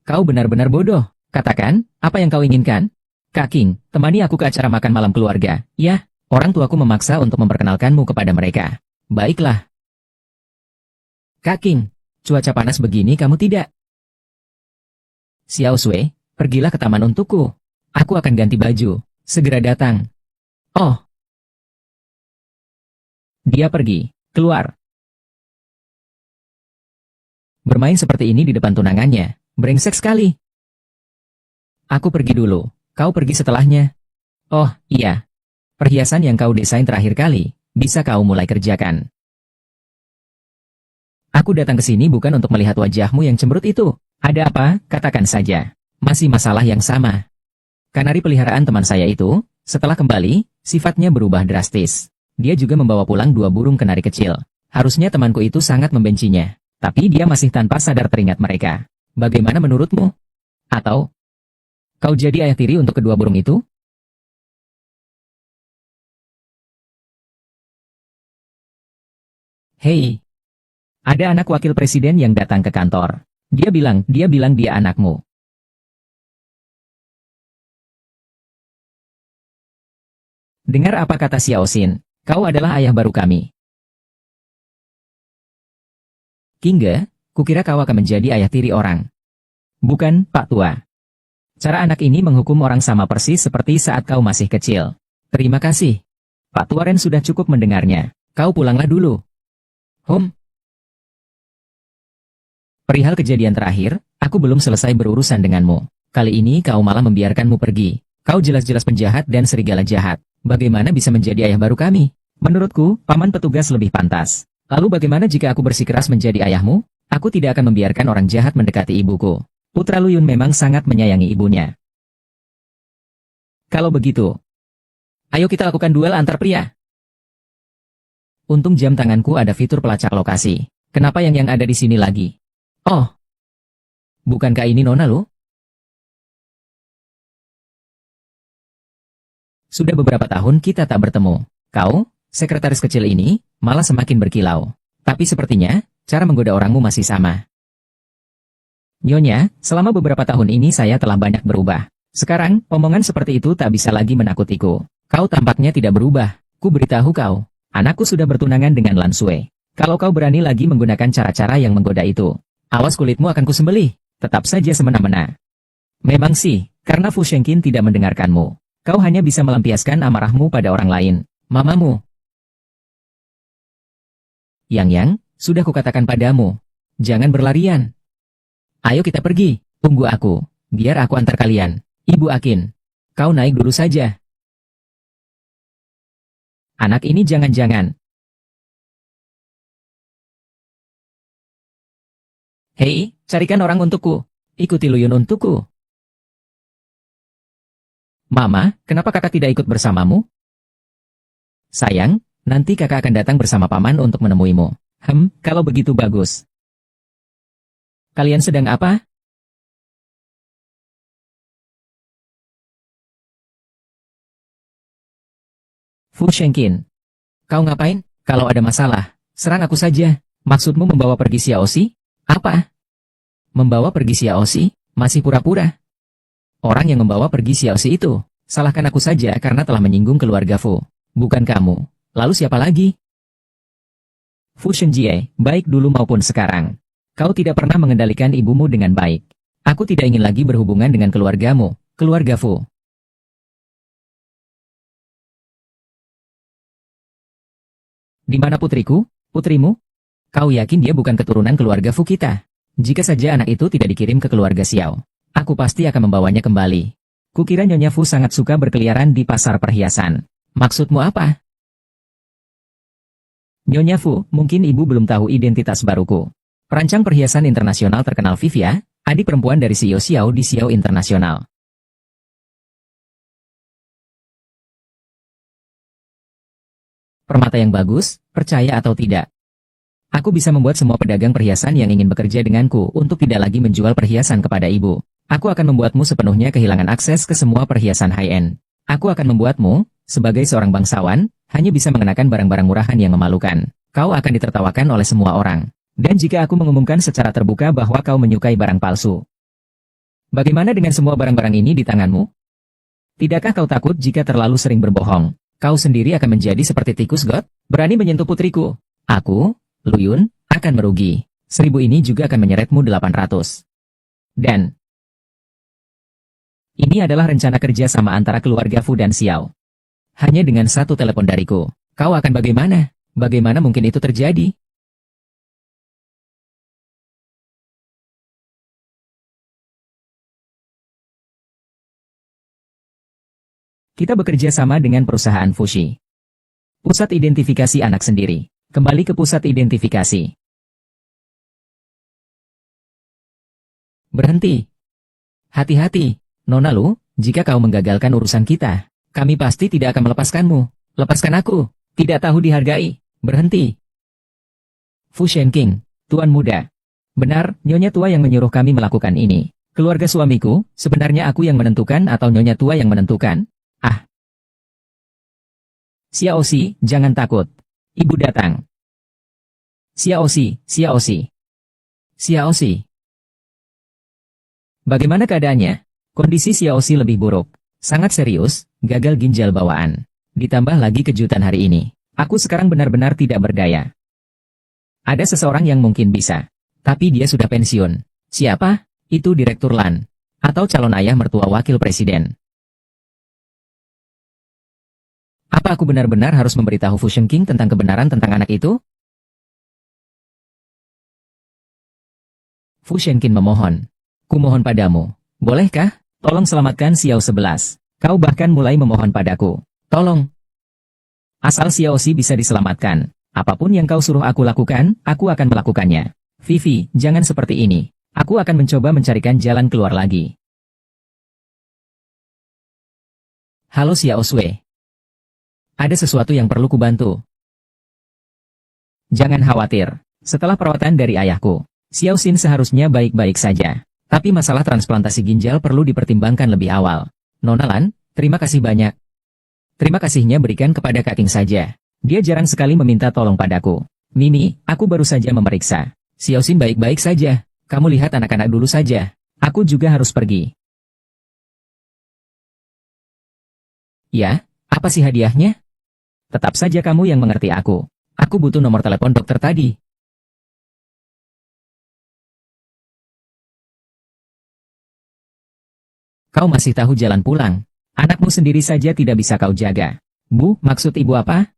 Kau benar-benar bodoh. Katakan, apa yang kau inginkan? Kak King, temani aku ke acara makan malam keluarga. Ya, orang tuaku memaksa untuk memperkenalkanmu kepada mereka. Baiklah. Kak King, cuaca panas begini kamu tidak? Xiao Sui, pergilah ke taman untukku. Aku akan ganti baju. Segera datang. Oh, Dia pergi. Keluar. Bermain seperti ini di depan tunangannya. Brengsek sekali. Aku pergi dulu. Kau pergi setelahnya. Oh, iya. Perhiasan yang kau desain terakhir kali, bisa kau mulai kerjakan. Aku datang ke sini bukan untuk melihat wajahmu yang cemberut itu. Ada apa? Katakan saja. Masih masalah yang sama. Kanari peliharaan teman saya itu, setelah kembali, sifatnya berubah drastis. Dia juga membawa pulang 2 burung kenari kecil. Harusnya temanku itu sangat membencinya. Tapi dia masih tanpa sadar teringat mereka. Bagaimana menurutmu? Atau, kau jadi ayah tiri untuk kedua burung itu? Hei, ada anak wakil presiden yang datang ke kantor. Dia bilang dia anakmu. Dengar apa kata Xiao Xin, kau adalah ayah baru kami. Kingge, kukira kau akan menjadi ayah tiri orang. Bukan, Pak Tua. Cara anak ini menghukum orang sama persis seperti saat kau masih kecil. Terima kasih. Pak Tua Ren sudah cukup mendengarnya. Kau pulanglah dulu. Perihal kejadian terakhir, aku belum selesai berurusan denganmu. Kali ini kau malah membiarkanmu pergi. Kau jelas-jelas penjahat dan serigala jahat. Bagaimana bisa menjadi ayah baru kami? Menurutku, paman petugas lebih pantas. Lalu bagaimana jika aku bersikeras menjadi ayahmu? Aku tidak akan membiarkan orang jahat mendekati ibuku. Putra Luyun memang sangat menyayangi ibunya. Kalau begitu, ayo kita lakukan duel antar pria. Untung jam tanganku ada fitur pelacak lokasi. Kenapa yang ada di sini lagi? Oh, bukankah ini Nona lu? Sudah beberapa tahun kita tak bertemu. Kau, sekretaris kecil ini, malah semakin berkilau. Tapi sepertinya, cara menggoda orangmu masih sama. Nyonya, selama beberapa tahun ini saya telah banyak berubah. Sekarang, omongan seperti itu tak bisa lagi menakutiku. Kau tampaknya tidak berubah. Ku beritahu kau, anakku sudah bertunangan dengan Lan Sui. Kalau kau berani lagi menggunakan cara-cara yang menggoda itu, awas kulitmu akan kusembelih. Tetap saja semena-mena. Memang sih, karena Fu Shengqin tidak mendengarkanmu. Kau hanya bisa melampiaskan amarahmu pada orang lain. Mamamu. Yang, sudah kukatakan padamu. Jangan berlarian. Ayo kita pergi. Tunggu aku. Biar aku antar kalian. Ibu Akin. Kau naik dulu saja. Anak ini jangan-jangan. Hei, carikan orang untukku. Ikuti Luyun untukku. Mama, kenapa kakak tidak ikut bersamamu? Sayang, nanti kakak akan datang bersama paman untuk menemuimu. Kalau begitu bagus. Kalian sedang apa? Fu Shengqin. Kau ngapain? Kalau ada masalah, serang aku saja. Maksudmu membawa pergi Xiao Xi? Apa? Membawa pergi Xiao Xi? Masih pura-pura? Orang yang membawa pergi Xiao Xi itu, salahkan aku saja karena telah menyinggung keluarga Fu. Bukan kamu. Lalu siapa lagi? Fu Shenjie, baik dulu maupun sekarang. Kau tidak pernah mengendalikan ibumu dengan baik. Aku tidak ingin lagi berhubungan dengan keluargamu, keluarga Fu. Di mana putriku? Putrimu? Kau yakin dia bukan keturunan keluarga Fu kita? Jika saja anak itu tidak dikirim ke keluarga Xiao, aku pasti akan membawanya kembali. Kukira Nyonya Fu sangat suka berkeliaran di pasar perhiasan. Maksudmu apa? Nyonya Fu, mungkin ibu belum tahu identitas baruku. Perancang perhiasan internasional terkenal Vivia, adik perempuan dari CEO Xiao di Xiao Internasional. Permata yang bagus, percaya atau tidak. Aku bisa membuat semua pedagang perhiasan yang ingin bekerja denganku untuk tidak lagi menjual perhiasan kepada ibu. Aku akan membuatmu sepenuhnya kehilangan akses ke semua perhiasan high-end. Aku akan membuatmu, sebagai seorang bangsawan, hanya bisa mengenakan barang-barang murahan yang memalukan. Kau akan ditertawakan oleh semua orang. Dan jika aku mengumumkan secara terbuka bahwa kau menyukai barang palsu. Bagaimana dengan semua barang-barang ini di tanganmu? Tidakkah kau takut jika terlalu sering berbohong? Kau sendiri akan menjadi seperti tikus got, berani menyentuh putriku. Aku, Luyun, akan merugi. 1000 ini juga akan menyeretmu 800. Dan ini adalah rencana kerja sama antara keluarga Fu dan Xiao. Hanya dengan satu telepon dariku, kau akan bagaimana? Bagaimana mungkin itu terjadi? Kita bekerja sama dengan perusahaan Fushi. Pusat identifikasi anak sendiri. Kembali ke pusat identifikasi. Berhenti. Hati-hati, Nona Lu, jika kau menggagalkan urusan kita, kami pasti tidak akan melepaskanmu. Lepaskan aku. Tidak tahu dihargai. Berhenti. Fu Shenking, Tuan Muda. Benar, Nyonya Tua yang menyuruh kami melakukan ini. Keluarga suamiku, sebenarnya aku yang menentukan atau Nyonya Tua yang menentukan? Ah. Xiaoxi, jangan takut. Ibu datang. Xiaoxi, Xiaoxi. Xiaoxi. Bagaimana keadaannya? Kondisi Xiaoxi lebih buruk. Sangat serius, gagal ginjal bawaan. Ditambah lagi kejutan hari ini. Aku sekarang benar-benar tidak berdaya. Ada seseorang yang mungkin bisa. Tapi dia sudah pensiun. Siapa? Itu Direktur Lan. Atau calon ayah mertua wakil presiden. Apa aku benar-benar harus memberitahu Fu Shenking tentang kebenaran tentang anak itu? Fu Shenking memohon. Kumohon padamu. Bolehkah? Tolong selamatkan Xiao 11. Kau bahkan mulai memohon padaku. Tolong. Asal Xiaoxi bisa diselamatkan. Apapun yang kau suruh aku lakukan, aku akan melakukannya. Vivi, jangan seperti ini. Aku akan mencoba mencarikan jalan keluar lagi. Halo Xiao Sui. Ada sesuatu yang perlu kubantu. Jangan khawatir. Setelah perawatan dari ayahku, Xiao Xin seharusnya baik-baik saja. Tapi masalah transplantasi ginjal perlu dipertimbangkan lebih awal. Nona Lan, terima kasih banyak. Terima kasihnya berikan kepada Kaking saja. Dia jarang sekali meminta tolong padaku. Mimi, aku baru saja memeriksa. Xiao Xin baik-baik saja. Kamu lihat anak-anak dulu saja. Aku juga harus pergi. Ya, apa sih hadiahnya? Tetap saja kamu yang mengerti aku. Aku butuh nomor telepon dokter tadi. Kau masih tahu jalan pulang. Anakmu sendiri saja tidak bisa kau jaga. Bu, maksud ibu apa?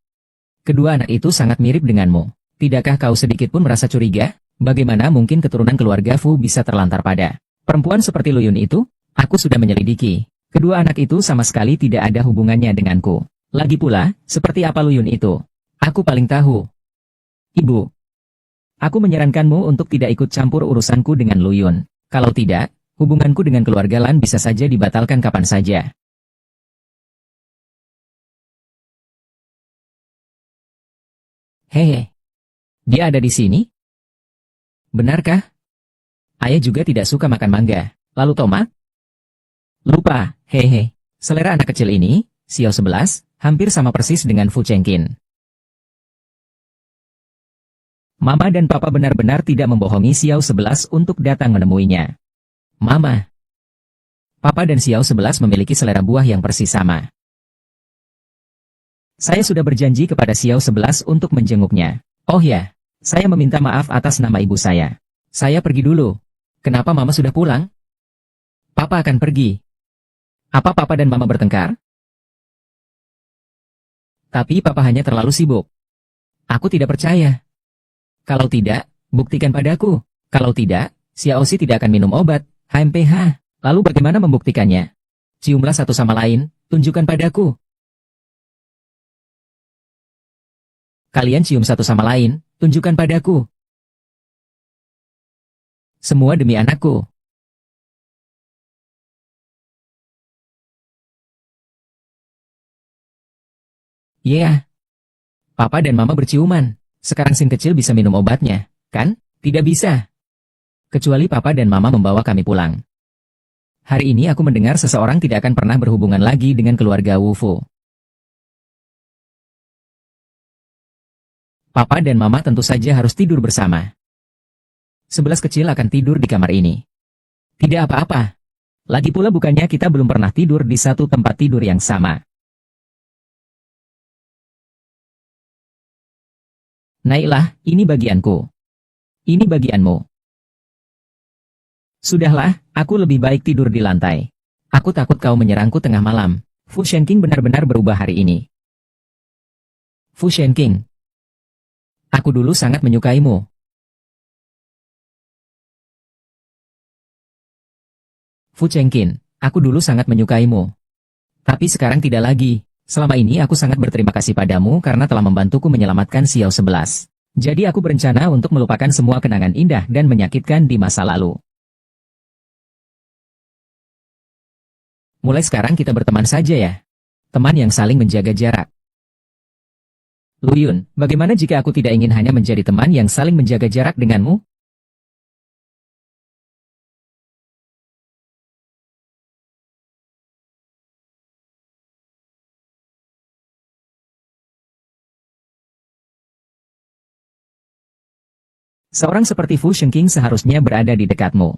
Kedua anak itu sangat mirip denganmu. Tidakkah kau sedikit pun merasa curiga? Bagaimana mungkin keturunan keluarga Fu bisa terlantar pada perempuan seperti Luyun itu? Aku sudah menyelidiki. Kedua anak itu sama sekali tidak ada hubungannya denganku. Lagi pula, seperti apa Luyun itu? Aku paling tahu. Ibu. Aku menyarankanmu untuk tidak ikut campur urusanku dengan Luyun. Kalau tidak, hubunganku dengan keluarga Lan bisa saja dibatalkan kapan saja. Hehe. Dia ada di sini? Benarkah? Ayah juga tidak suka makan mangga. Lalu tomat? Lupa, hehe. Selera anak kecil ini, Xiao 11, hampir sama persis dengan Fu Chengqin. Mama dan Papa benar-benar tidak membohongi Xiao 11 untuk datang menemuinya. Mama. Papa dan Xiao 11 memiliki selera buah yang persis sama. Saya sudah berjanji kepada Xiao 11 untuk menjenguknya. Oh ya, saya meminta maaf atas nama ibu saya. Saya pergi dulu. Kenapa Mama sudah pulang? Papa akan pergi. Apa Papa dan Mama bertengkar? Tapi Papa hanya terlalu sibuk. Aku tidak percaya. Kalau tidak, buktikan padaku. Kalau tidak, Xiaoxi tidak akan minum obat, HMPH. Lalu bagaimana membuktikannya? Ciumlah satu sama lain, tunjukkan padaku. Kalian cium satu sama lain, tunjukkan padaku. Semua demi anakku. Yeah. Papa dan Mama berciuman. Sekarang Sin kecil bisa minum obatnya, kan? Tidak bisa. Kecuali Papa dan Mama membawa kami pulang. Hari ini aku mendengar seseorang tidak akan pernah berhubungan lagi dengan keluarga Wu Fu. Papa dan Mama tentu saja harus tidur bersama. 11 kecil akan tidur di kamar ini. Tidak apa-apa. Lagi pula bukannya kita belum pernah tidur di satu tempat tidur yang sama. Naiklah, ini bagianku. Ini bagianmu. Sudahlah, aku lebih baik tidur di lantai. Aku takut kau menyerangku tengah malam. Fu Shenking benar-benar berubah hari ini. Fu Shenking. Aku dulu sangat menyukaimu. Fu Chengqin, aku dulu sangat menyukaimu. Tapi sekarang tidak lagi. Selama ini aku sangat berterima kasih padamu karena telah membantuku menyelamatkan Xiao 11. Jadi aku berencana untuk melupakan semua kenangan indah dan menyakitkan di masa lalu. Mulai sekarang kita berteman saja ya. Teman yang saling menjaga jarak. Lu Yun, bagaimana jika aku tidak ingin hanya menjadi teman yang saling menjaga jarak denganmu? Seorang seperti Fu Shengqing seharusnya berada di dekatmu.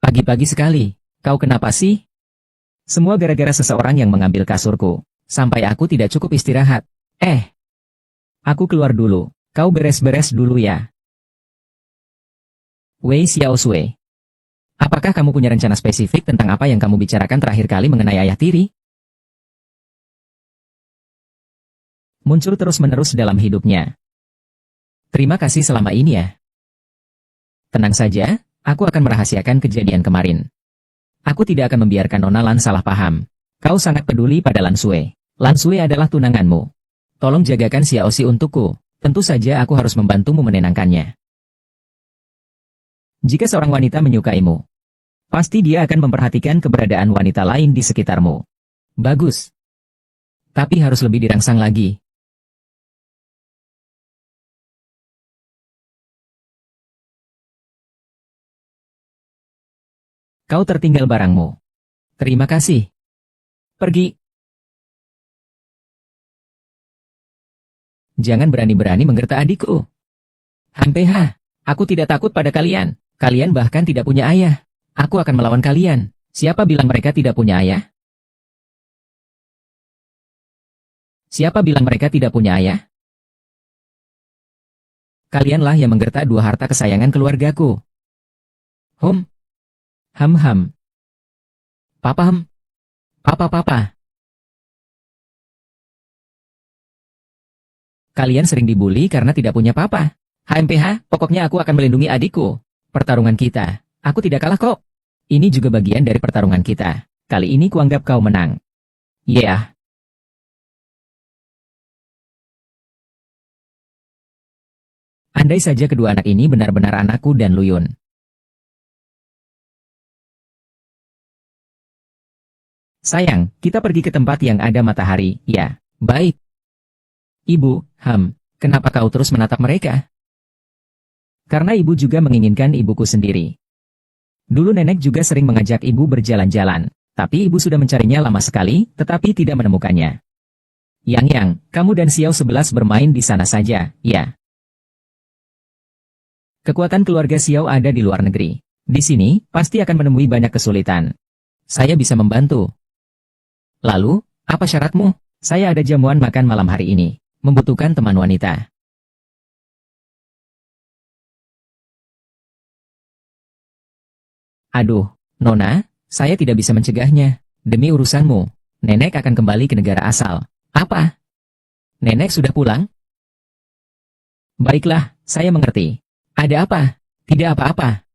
Pagi-pagi sekali, kau kenapa sih? Semua gara-gara seseorang yang mengambil kasurku. Sampai aku tidak cukup istirahat. Aku keluar dulu. Kau beres-beres dulu ya. Wei Xiaosui. Apakah kamu punya rencana spesifik tentang apa yang kamu bicarakan terakhir kali mengenai ayah tiri? Muncul terus-menerus dalam hidupnya. Terima kasih selama ini ya. Tenang saja, aku akan merahasiakan kejadian kemarin. Aku tidak akan membiarkan Nona Lan salah paham. Kau sangat peduli pada Lan Sui. Lan Sui adalah tunanganmu. Tolong jagakan Xiaoxi untukku. Tentu saja aku harus membantumu menenangkannya. Jika seorang wanita menyukaimu, pasti dia akan memperhatikan keberadaan wanita lain di sekitarmu. Bagus. Tapi harus lebih dirangsang lagi. Kau tertinggal barangmu. Terima kasih. Pergi. Jangan berani-berani menggerta adikku. Hampeha, aku tidak takut pada kalian. Kalian bahkan tidak punya ayah. Aku akan melawan kalian. Siapa bilang mereka tidak punya ayah? Siapa bilang mereka tidak punya ayah? Kalianlah yang menggerta dua harta kesayangan keluargaku. Hum. Ham. Papa. Papa. Kalian sering dibully karena tidak punya papa. HMPH, pokoknya aku akan melindungi adikku. Pertarungan kita. Aku tidak kalah kok. Ini juga bagian dari pertarungan kita. Kali ini kuanggap kau menang. Yeah. Andai saja kedua anak ini benar-benar anakku dan Luyun. Sayang, kita pergi ke tempat yang ada matahari, ya. Baik. Ibu, kenapa kau terus menatap mereka? Karena ibu juga menginginkan ibuku sendiri. Dulu nenek juga sering mengajak ibu berjalan-jalan, tapi ibu sudah mencarinya lama sekali, tetapi tidak menemukannya. Yang, kamu dan Xiao 11 bermain di sana saja, ya. Kekuatan keluarga Xiao ada di luar negeri. Di sini, pasti akan menemui banyak kesulitan. Saya bisa membantu. Lalu, apa syaratmu? Saya ada jamuan makan malam hari ini. Membutuhkan teman wanita. Aduh, Nona, saya tidak bisa mencegahnya. Demi urusanmu, nenek akan kembali ke negara asal. Apa? Nenek sudah pulang? Baiklah, saya mengerti. Ada apa? Tidak apa-apa.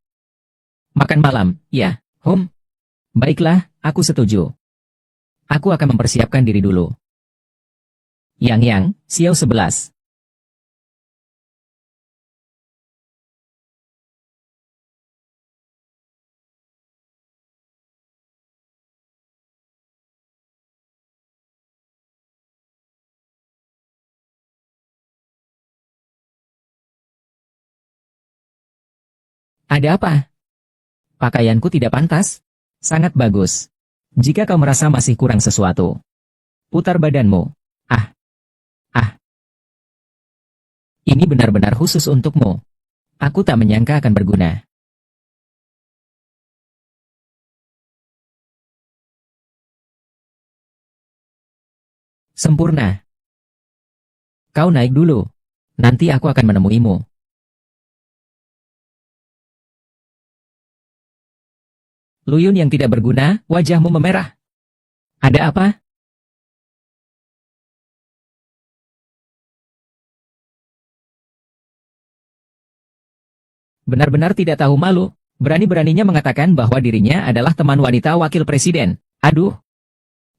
Makan malam, ya. Baiklah, aku setuju. Aku akan mempersiapkan diri dulu. Yang, Xiao 11. Ada apa? Pakaianku tidak pantas? Sangat bagus. Jika kau merasa masih kurang sesuatu, putar badanmu. Ah, ini benar-benar khusus untukmu. Aku tak menyangka akan berguna. Sempurna. Kau naik dulu. Nanti aku akan menemuimu. Luyun yang tidak berguna, wajahmu memerah. Ada apa? Benar-benar tidak tahu malu. Berani-beraninya mengatakan bahwa dirinya adalah teman wanita wakil presiden. Aduh,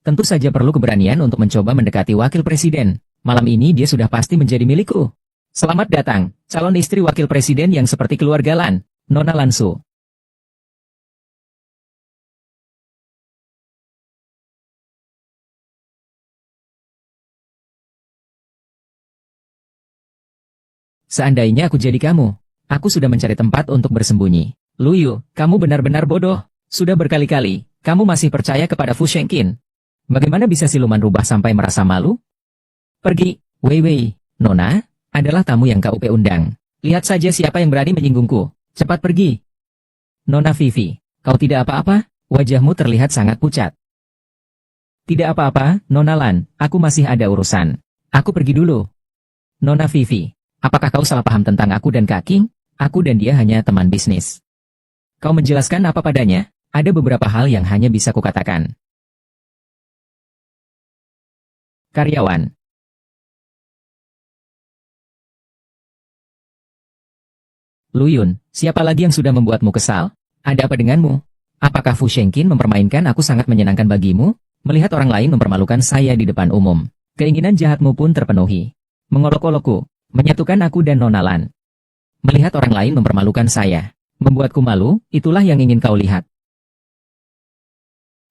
tentu saja perlu keberanian untuk mencoba mendekati wakil presiden. Malam ini dia sudah pasti menjadi milikku. Selamat datang, calon istri wakil presiden yang seperti keluarga Lan, Nona Lansu. Seandainya aku jadi kamu, aku sudah mencari tempat untuk bersembunyi. Luyu, kamu benar-benar bodoh. Sudah berkali-kali, kamu masih percaya kepada Fu Shengqin. Bagaimana bisa siluman rubah sampai merasa malu? Pergi, Wei Wei. Nona, adalah tamu yang KUP undang. Lihat saja siapa yang berani menyinggungku. Cepat pergi. Nona Vivi, kau tidak apa-apa? Wajahmu terlihat sangat pucat. Tidak apa-apa, Nona Lan, aku masih ada urusan. Aku pergi dulu. Nona Vivi, apakah kau salah paham tentang aku dan Kak King? Aku dan dia hanya teman bisnis. Kau menjelaskan apa padanya? Ada beberapa hal yang hanya bisa kukatakan. Karyawan. Luyun, siapa lagi yang sudah membuatmu kesal? Ada apa denganmu? Apakah Fu Shengqin mempermainkan aku sangat menyenangkan bagimu? Melihat orang lain mempermalukan saya di depan umum. Keinginan jahatmu pun terpenuhi. Mengolok-olokku, menyatukan aku dan Nona Lan. Melihat orang lain mempermalukan saya. Membuatku malu, itulah yang ingin kau lihat.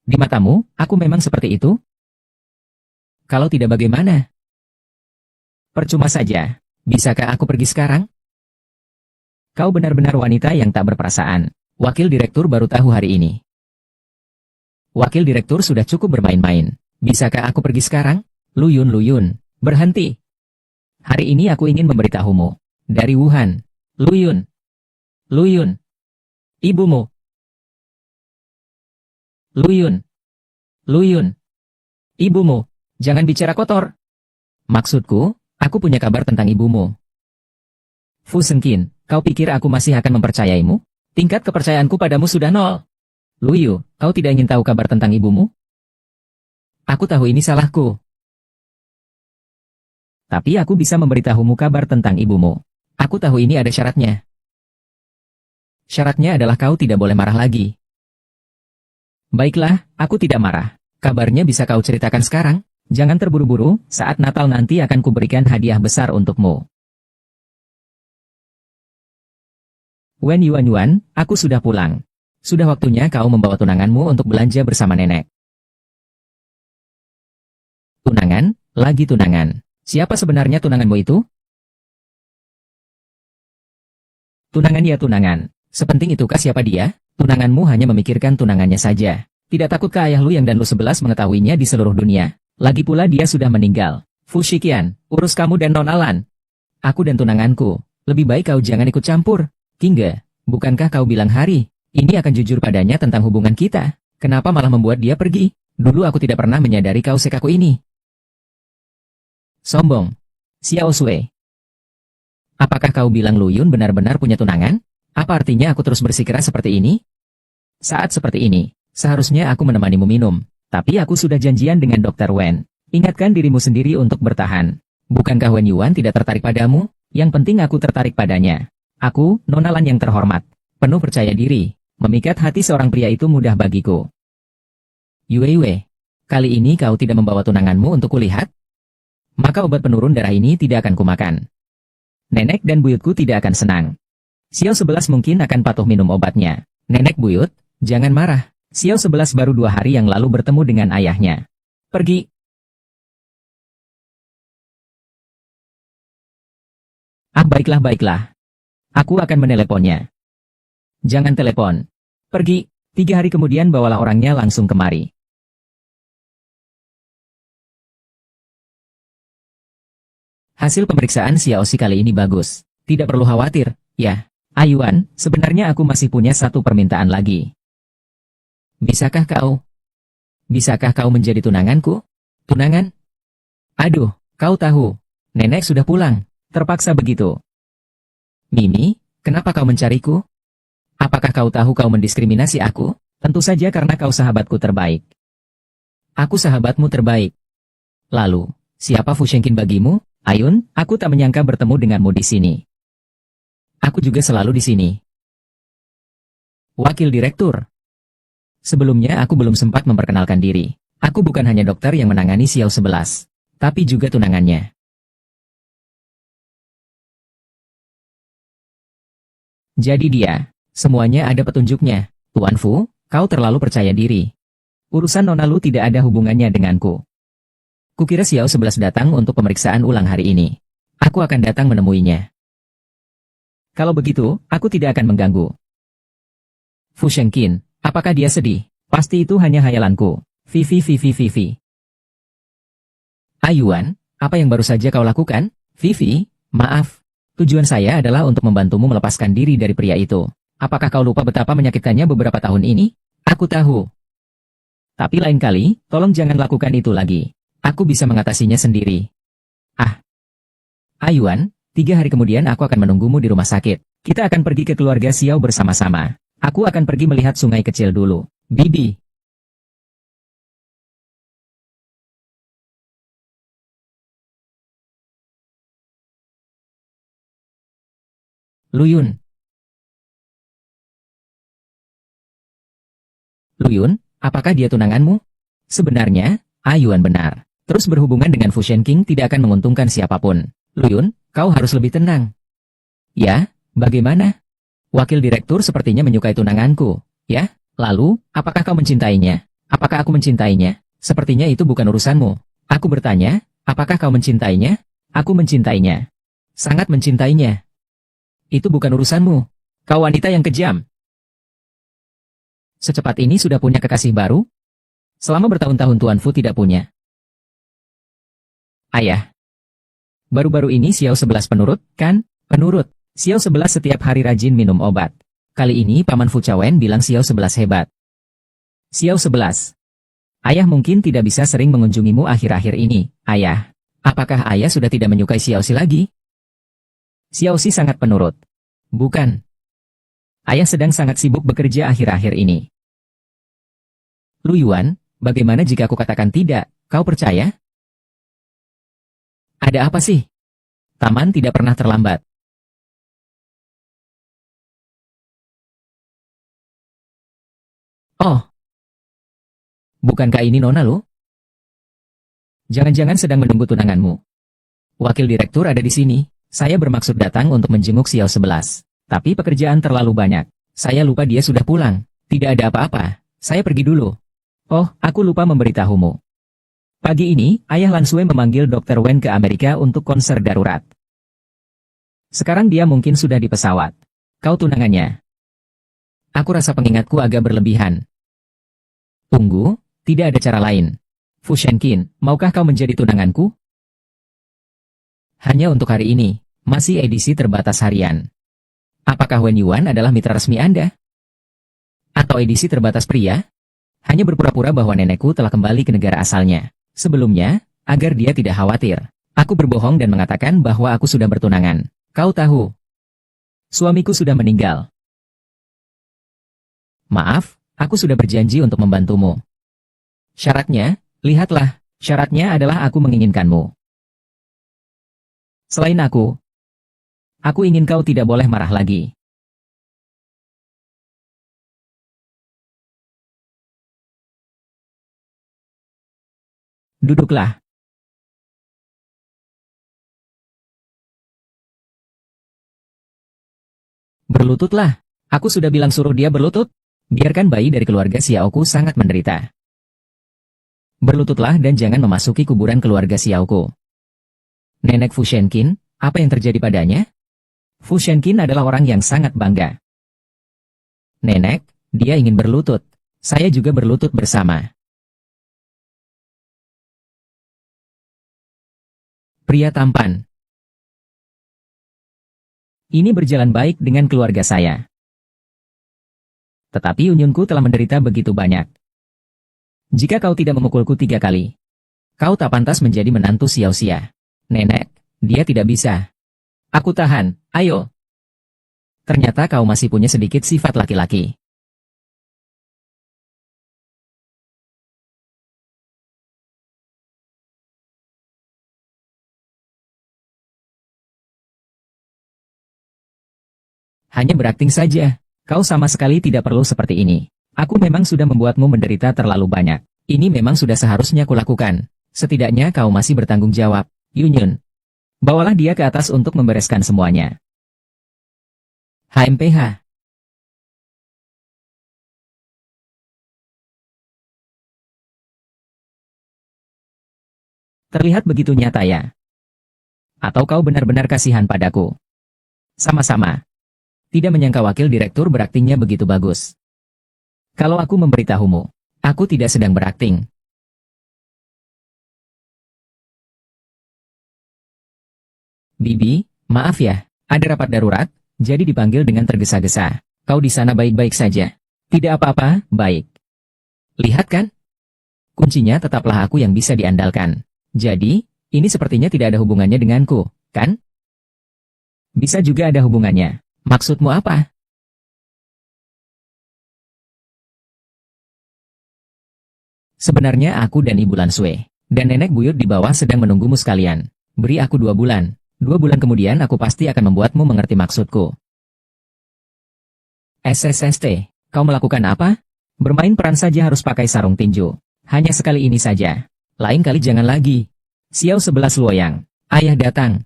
Di matamu, aku memang seperti itu? Kalau tidak bagaimana? Percuma saja. Bisakah aku pergi sekarang? Kau benar-benar wanita yang tak berperasaan. Wakil direktur baru tahu hari ini. Wakil direktur sudah cukup bermain-main. Bisakah aku pergi sekarang? Luyun, berhenti. Hari ini aku ingin memberitahumu. Dari Wuhan. Luyun. Ibumu. Luyun. Ibumu. Jangan bicara kotor. Maksudku, aku punya kabar tentang ibumu. Fu Shengqin, kau pikir aku masih akan mempercayaimu? Tingkat kepercayaanku padamu sudah nol. Luyu, kau tidak ingin tahu kabar tentang ibumu? Aku tahu ini salahku. Tapi aku bisa memberitahumu kabar tentang ibumu. Aku tahu ini ada syaratnya. Syaratnya adalah kau tidak boleh marah lagi. Baiklah, aku tidak marah. Kabarnya bisa kau ceritakan sekarang? Jangan terburu-buru, saat Natal nanti akan kuberikan hadiah besar untukmu. Wen Yuan, aku sudah pulang. Sudah waktunya kau membawa tunanganmu untuk belanja bersama nenek. Tunangan? Lagi tunangan. Siapa sebenarnya tunanganmu itu? Tunangan ya tunangan. Sepenting itukah siapa dia? Tunanganmu hanya memikirkan tunangannya saja. Tidak takutkah ayah Lu Yang dan Lu 11 mengetahuinya di seluruh dunia? Lagi pula dia sudah meninggal. Fu Shiqian, urus kamu dan Nona Lan. Aku dan tunanganku. Lebih baik kau jangan ikut campur. Kingge, bukankah kau bilang hari ini akan jujur padanya tentang hubungan kita? Kenapa malah membuat dia pergi? Dulu aku tidak pernah menyadari kau sekaku ini. Sombong. Xiao Sui. Apakah kau bilang Lu Yun benar-benar punya tunangan? Apa artinya aku terus bersikeras seperti ini? Saat seperti ini, seharusnya aku menemanimu minum. Tapi aku sudah janjian dengan Dr. Wen. Ingatkan dirimu sendiri untuk bertahan. Bukankah Wen Yuan tidak tertarik padamu? Yang penting aku tertarik padanya. Aku, Nona Lan yang terhormat. Penuh percaya diri. Memikat hati seorang pria itu mudah bagiku. Yue, kali ini kau tidak membawa tunanganmu untuk kulihat? Maka obat penurun darah ini tidak akan kumakan. Nenek dan buyutku tidak akan senang. Xiao 11 mungkin akan patuh minum obatnya. Nenek buyut, jangan marah. Xiao 11 baru 2 hari yang lalu bertemu dengan ayahnya. Pergi. Ah baiklah. Aku akan meneleponnya. Jangan telepon. Pergi. 3 hari kemudian bawalah orangnya langsung kemari. Hasil pemeriksaan Xiaoxi kali ini bagus. Tidak perlu khawatir, ya. Ayuan, sebenarnya aku masih punya satu permintaan lagi. Bisakah kau menjadi tunanganku? Tunangan? Aduh, kau tahu. Nenek sudah pulang. Terpaksa begitu. Mimi, kenapa kau mencariku? Apakah kau tahu kau mendiskriminasi aku? Tentu saja karena kau sahabatku terbaik. Aku sahabatmu terbaik. Lalu, siapa Fu Shengqin bagimu? Ayun, aku tak menyangka bertemu denganmu di sini. Aku juga selalu di sini. Wakil Direktur. Sebelumnya aku belum sempat memperkenalkan diri. Aku bukan hanya dokter yang menangani Xiao 11, tapi juga tunangannya. Jadi dia, semuanya ada petunjuknya. Tuan Fu, kau terlalu percaya diri. Urusan Nona Lu tidak ada hubungannya denganku. Kukira Xiao 11 datang untuk pemeriksaan ulang hari ini. Aku akan datang menemuinya. Kalau begitu, aku tidak akan mengganggu. Fu Shengqin, apakah dia sedih? Pasti itu hanya hayalanku. Vivi. Ayuan, apa yang baru saja kau lakukan? Vivi, maaf. Tujuan saya adalah untuk membantumu melepaskan diri dari pria itu. Apakah kau lupa betapa menyakitkannya beberapa tahun ini? Aku tahu. Tapi lain kali, tolong jangan lakukan itu lagi. Aku bisa mengatasinya sendiri. Ah. Ayuan, 3 hari kemudian aku akan menunggumu di rumah sakit. Kita akan pergi ke keluarga Xiao bersama-sama. Aku akan pergi melihat sungai kecil dulu. Bibi. Luyun. Luyun, apakah dia tunanganmu? Sebenarnya, Ayuan benar. Terus berhubungan dengan Fu Shengqin tidak akan menguntungkan siapapun. Luyun, kau harus lebih tenang. Ya, bagaimana? Wakil direktur sepertinya menyukai tunanganku. Ya, lalu, apakah kau mencintainya? Apakah aku mencintainya? Sepertinya itu bukan urusanmu. Aku bertanya, apakah kau mencintainya? Aku mencintainya. Sangat mencintainya. Itu bukan urusanmu. Kau wanita yang kejam. Secepat ini sudah punya kekasih baru? Selama bertahun-tahun Tuan Fu tidak punya. Ayah. Baru-baru ini Xiao 11 penurut, kan? Penurut. Xiao 11 setiap hari rajin minum obat. Kali ini Paman Fu Cawen bilang Xiao 11 hebat. Xiao 11. Ayah mungkin tidak bisa sering mengunjungimu akhir-akhir ini, Ayah. Apakah Ayah sudah tidak menyukai Xiao Si lagi? Xiao Si sangat penurut. Bukan. Ayah sedang sangat sibuk bekerja akhir-akhir ini. Lu Yuan, bagaimana jika aku katakan tidak, kau percaya? Ada apa sih? Taman tidak pernah terlambat. Oh. Bukankah ini Nona lu? Jangan-jangan sedang menunggu tunanganmu. Wakil direktur ada di sini. Saya bermaksud datang untuk menjenguk Xiao 11. Tapi pekerjaan terlalu banyak. Saya lupa dia sudah pulang. Tidak ada apa-apa. Saya pergi dulu. Oh, aku lupa memberitahumu. Pagi ini, Ayah Lansue memanggil Dr. Wen ke Amerika untuk konser darurat. Sekarang dia mungkin sudah di pesawat. Kau tunangannya. Aku rasa pengingatku agak berlebihan. Tunggu, tidak ada cara lain. Fu Shengqin, maukah kau menjadi tunanganku? Hanya untuk hari ini, masih edisi terbatas harian. Apakah Wen Yuan adalah mitra resmi Anda? Atau edisi terbatas pria? Hanya berpura-pura bahwa nenekku telah kembali ke negara asalnya. Sebelumnya, agar dia tidak khawatir. Aku berbohong dan mengatakan bahwa aku sudah bertunangan. Kau tahu. Suamiku sudah meninggal. Maaf, aku sudah berjanji untuk membantumu. Syaratnya, lihatlah, syaratnya adalah aku menginginkanmu. Selain aku ingin kau tidak boleh marah lagi. Duduklah. Berlututlah. Aku sudah bilang suruh dia berlutut. Biarkan bayi dari keluarga Xiaoku sangat menderita. Berlututlah dan jangan memasuki kuburan keluarga Xiaoku. Nenek Fu Shengqin, apa yang terjadi padanya? Fu Shengqin adalah orang yang sangat bangga. Nenek, dia ingin berlutut. Saya juga berlutut bersama. Pria tampan. Ini berjalan baik dengan keluarga saya. Tetapi unyunku telah menderita begitu banyak. Jika kau tidak memukulku 3 kali, kau tak pantas menjadi menantu Xiao Xia. Nenek, dia tidak bisa. Aku tahan, ayo. Ternyata kau masih punya sedikit sifat laki-laki. Hanya berakting saja. Kau sama sekali tidak perlu seperti ini. Aku memang sudah membuatmu menderita terlalu banyak. Ini memang sudah seharusnya kulakukan. Setidaknya kau masih bertanggung jawab. Yunyun. Bawalah dia ke atas untuk membereskan semuanya. HMPH. Terlihat begitu nyata ya. Atau kau benar-benar kasihan padaku? Sama-sama. Tidak menyangka wakil direktur beraktingnya begitu bagus. Kalau aku memberitahumu, aku tidak sedang berakting. Bibi, maaf ya, ada rapat darurat, jadi dipanggil dengan tergesa-gesa. Kau di sana baik-baik saja. Tidak apa-apa, baik. Lihat kan? Kuncinya tetaplah aku yang bisa diandalkan. Jadi, ini sepertinya tidak ada hubungannya denganku, kan? Bisa juga ada hubungannya. Maksudmu apa? Sebenarnya aku dan Ibu Lansue, dan nenek buyut di bawah sedang menunggumu sekalian. Beri aku 2 bulan. 2 bulan kemudian aku pasti akan membuatmu mengerti maksudku. SSST, kau melakukan apa? Bermain peran saja harus pakai sarung tinju. Hanya sekali ini saja. Lain kali jangan lagi. Xiao 11 Luoyang, ayah datang.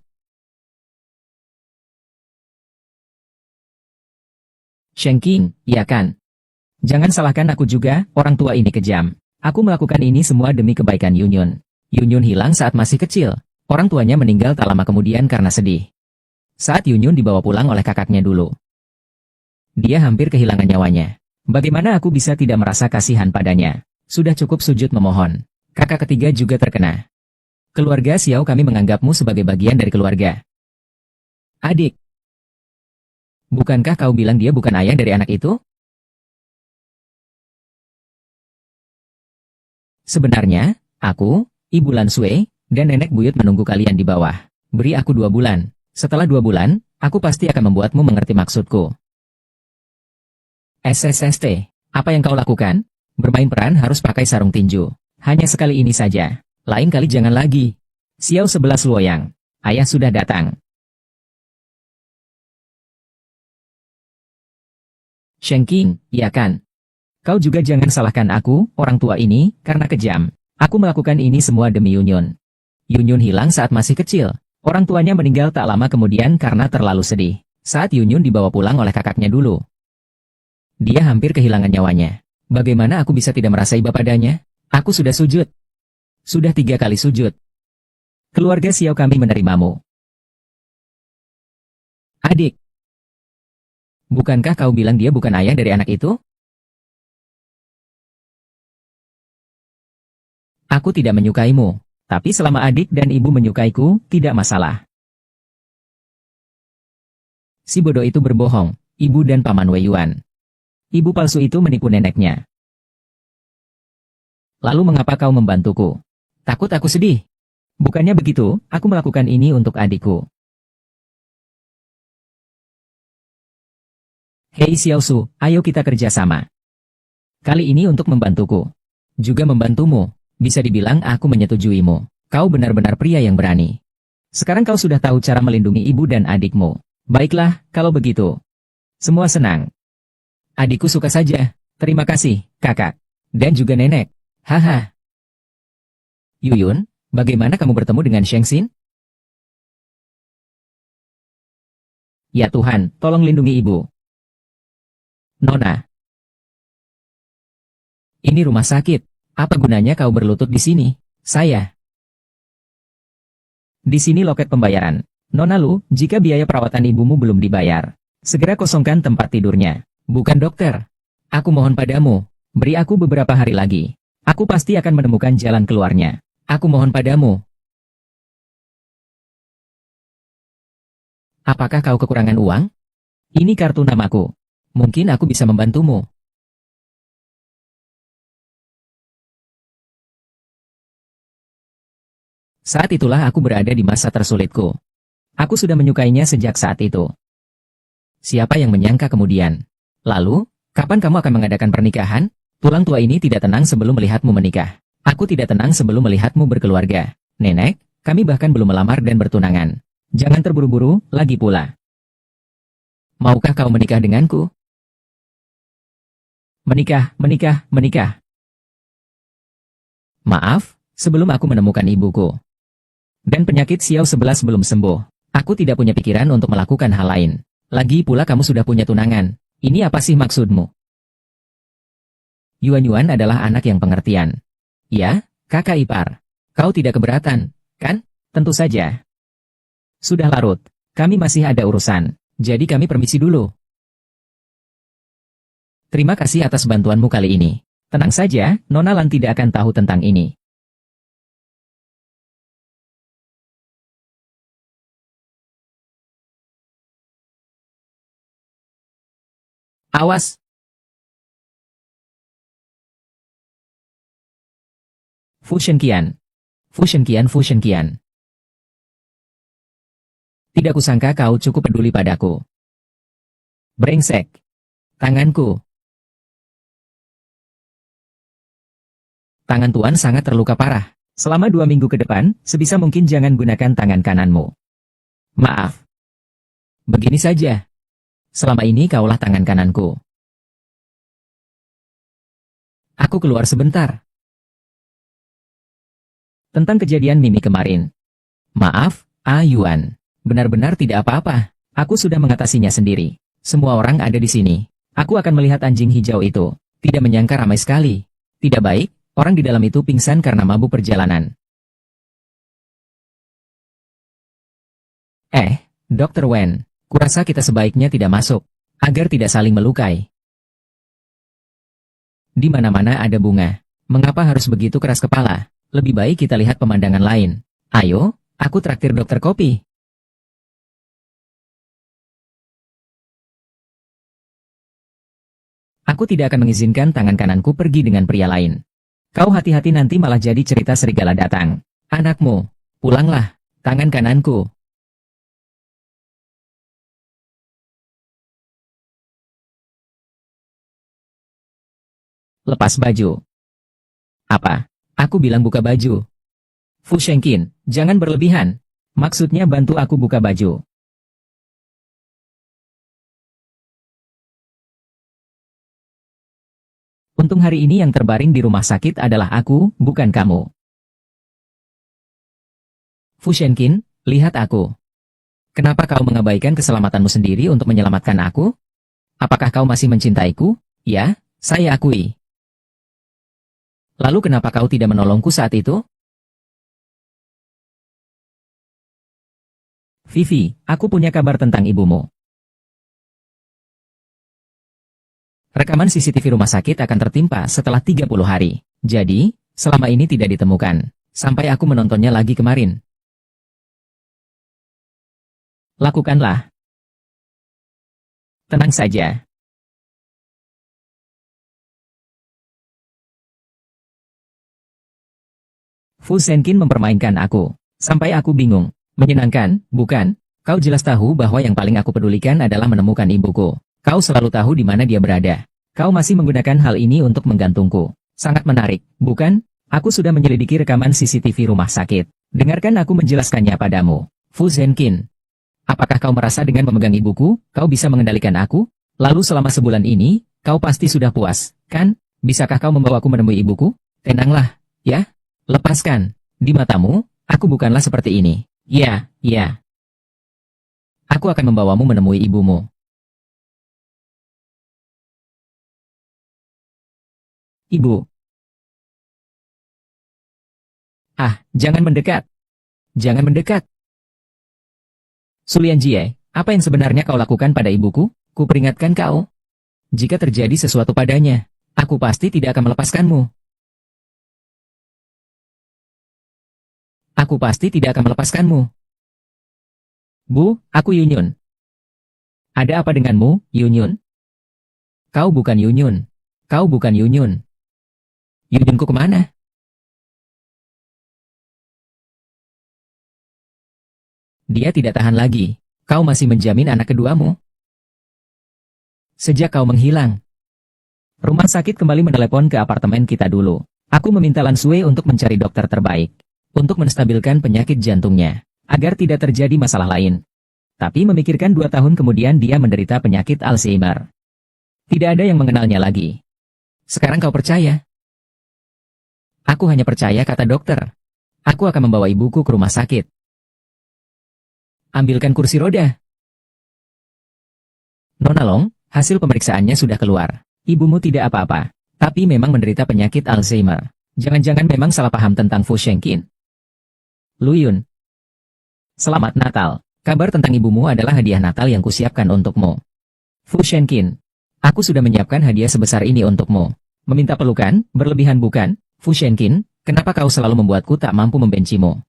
Sheng Qing, iya kan? Jangan salahkan aku juga, orang tua ini kejam. Aku melakukan ini semua demi kebaikan Yunyun. Yunyun hilang saat masih kecil. Orang tuanya meninggal tak lama kemudian karena sedih. Saat Yunyun dibawa pulang oleh kakaknya dulu. Dia hampir kehilangan nyawanya. Bagaimana aku bisa tidak merasa kasihan padanya? Sudah cukup sujud memohon. Kakak ketiga juga terkena. Keluarga Xiao kami menganggapmu sebagai bagian dari keluarga. Adik. Bukankah kau bilang dia bukan ayah dari anak itu? Sebenarnya, aku, Ibu Lansue, dan nenek buyut menunggu kalian di bawah. Beri aku 2 bulan. Setelah 2 bulan, aku pasti akan membuatmu mengerti maksudku. SSST, apa yang kau lakukan? Bermain peran harus pakai sarung tinju. Hanya sekali ini saja. Lain kali jangan lagi. Xiao 11 Luoyang, ayah sudah datang. Sheng Qing, iya kan? Kau juga jangan salahkan aku, orang tua ini, karena kejam. Aku melakukan ini semua demi Yunyun. Yunyun hilang saat masih kecil. Orang tuanya meninggal tak lama kemudian karena terlalu sedih. Saat Yunyun dibawa pulang oleh kakaknya dulu. Dia hampir kehilangan nyawanya. Bagaimana aku bisa tidak merasa iba padanya? Aku sudah sujud. Sudah 3 kali sujud. Keluarga Xiao kami menerimamu. Adik. Bukankah kau bilang dia bukan ayah dari anak itu? Aku tidak menyukaimu, tapi selama adik dan ibu menyukaiku, tidak masalah. Si bodoh itu berbohong, ibu dan paman Wei Yuan. Ibu palsu itu menipu neneknya. Lalu mengapa kau membantuku? Takut aku sedih? Bukannya begitu, aku melakukan ini untuk adikku. Hei Xiaosu, ayo kita kerjasama. Kali ini untuk membantuku. Juga membantumu. Bisa dibilang aku menyetujuimu. Kau benar-benar pria yang berani. Sekarang kau sudah tahu cara melindungi ibu dan adikmu. Baiklah, kalau begitu. Semua senang. Adikku suka saja. Terima kasih, kakak. Dan juga nenek. Haha. Yuyun, bagaimana kamu bertemu dengan Sheng Xin? Ya Tuhan, tolong lindungi ibu. Nona. Ini rumah sakit. Apa gunanya kau berlutut di sini? Saya. Di sini loket pembayaran. Nona Lu, jika biaya perawatan ibumu belum dibayar, segera kosongkan tempat tidurnya. Bukan dokter. Aku mohon padamu, beri aku beberapa hari lagi. Aku pasti akan menemukan jalan keluarnya. Aku mohon padamu. Apakah kau kekurangan uang? Ini kartu namaku. Mungkin aku bisa membantumu. Saat itulah aku berada di masa tersulitku. Aku sudah menyukainya sejak saat itu. Siapa yang menyangka kemudian? Lalu, kapan kamu akan mengadakan pernikahan? Tulang tua ini tidak tenang sebelum melihatmu menikah. Aku tidak tenang sebelum melihatmu berkeluarga. Nenek, kami bahkan belum melamar dan bertunangan. Jangan terburu-buru, lagi pula. Maukah kau menikah denganku? Menikah, menikah, menikah. Maaf, sebelum aku menemukan ibuku. Dan penyakit Xiao 11 belum sembuh. Aku tidak punya pikiran untuk melakukan hal lain. Lagi pula kamu sudah punya tunangan. Ini apa sih maksudmu? Yuan adalah anak yang pengertian. Ya, kakak ipar. Kau tidak keberatan, kan? Tentu saja. Sudah larut. Kami masih ada urusan. Jadi kami permisi dulu. Terima kasih atas bantuanmu kali ini. Tenang saja, Nona Lan tidak akan tahu tentang ini. Awas! Fusion Qian. Fusion Qian, Fusion Qian. Tidak kusangka kau cukup peduli padaku. Brengsek. Tanganku. Tangan Tuan sangat terluka parah. Selama 2 minggu ke depan, sebisa mungkin jangan gunakan tangan kananmu. Maaf. Begini saja. Selama ini kaulah tangan kananku. Aku keluar sebentar. Tentang kejadian Mimi kemarin. Maaf, Yuan. Benar-benar tidak apa-apa. Aku sudah mengatasinya sendiri. Semua orang ada di sini. Aku akan melihat anjing hijau itu. Tidak menyangka ramai sekali. Tidak baik, orang di dalam itu pingsan karena mabuk perjalanan. Dr. Wen, kurasa kita sebaiknya tidak masuk, agar tidak saling melukai. Di mana-mana ada bunga. Mengapa harus begitu keras kepala? Lebih baik kita lihat pemandangan lain. Ayo, aku traktir dokter kopi. Aku tidak akan mengizinkan tangan kananku pergi dengan pria lain. Kau hati-hati nanti malah jadi cerita serigala datang. Anakmu, pulanglah, tangan kananku. Lepas baju. Apa? Aku bilang buka baju. Fu Shengqin, jangan berlebihan. Maksudnya bantu aku buka baju. Untung hari ini yang terbaring di rumah sakit adalah aku, bukan kamu. Fu Shengqin, lihat aku. Kenapa kau mengabaikan keselamatanmu sendiri untuk menyelamatkan aku? Apakah kau masih mencintaiku? Ya, saya akui. Lalu kenapa kau tidak menolongku saat itu? Vivi, aku punya kabar tentang ibumu. Rekaman CCTV rumah sakit akan tertimpa setelah 30 hari. Jadi, selama ini tidak ditemukan. Sampai aku menontonnya lagi kemarin. Lakukanlah. Tenang saja. Fu Shengqin mempermainkan aku. Sampai aku bingung. Menyenangkan, bukan? Kau jelas tahu bahwa yang paling aku pedulikan adalah menemukan ibuku. Kau selalu tahu di mana dia berada. Kau masih menggunakan hal ini untuk menggantungku. Sangat menarik, bukan? Aku sudah menyelidiki rekaman CCTV rumah sakit. Dengarkan aku menjelaskannya padamu. Fu Shengqin. Apakah kau merasa dengan memegang ibuku, kau bisa mengendalikan aku? Lalu selama sebulan ini, kau pasti sudah puas, kan? Bisakah kau membawaku menemui ibuku? Tenanglah, ya? Lepaskan. Di matamu, aku bukanlah seperti ini. Ya, ya. Aku akan membawamu menemui ibumu. Ibu. Jangan mendekat. Jangan mendekat. Sulian Jie, apa yang sebenarnya kau lakukan pada ibuku? Kuperingatkan kau. Jika terjadi sesuatu padanya, aku pasti tidak akan melepaskanmu. Aku pasti tidak akan melepaskanmu. Bu, aku Yunyun. Ada apa denganmu, Yunyun? Kau bukan Yunyun. Kau bukan Yunyun. Yunyunku kemana? Dia tidak tahan lagi. Kau masih menjamin anak keduamu? Sejak kau menghilang. Rumah sakit kembali menelepon ke apartemen kita dulu. Aku meminta Lan Sui untuk mencari dokter terbaik. Untuk menstabilkan penyakit jantungnya. Agar tidak terjadi masalah lain. Tapi memikirkan 2 tahun kemudian dia menderita penyakit Alzheimer. Tidak ada yang mengenalnya lagi. Sekarang kau percaya? Aku hanya percaya kata dokter. Aku akan membawa ibuku ke rumah sakit. Ambilkan kursi roda. Nona Long, hasil pemeriksaannya sudah keluar. Ibumu tidak apa-apa, tapi memang menderita penyakit Alzheimer. Jangan-jangan memang salah paham tentang Fu Shengqin. Lu Yun. Selamat Natal. Kabar tentang ibumu adalah hadiah Natal yang kusiapkan untukmu. Fu Shengqin. Aku sudah menyiapkan hadiah sebesar ini untukmu. Meminta pelukan, berlebihan bukan? Fu Shengqin, kenapa kau selalu membuatku tak mampu membencimu?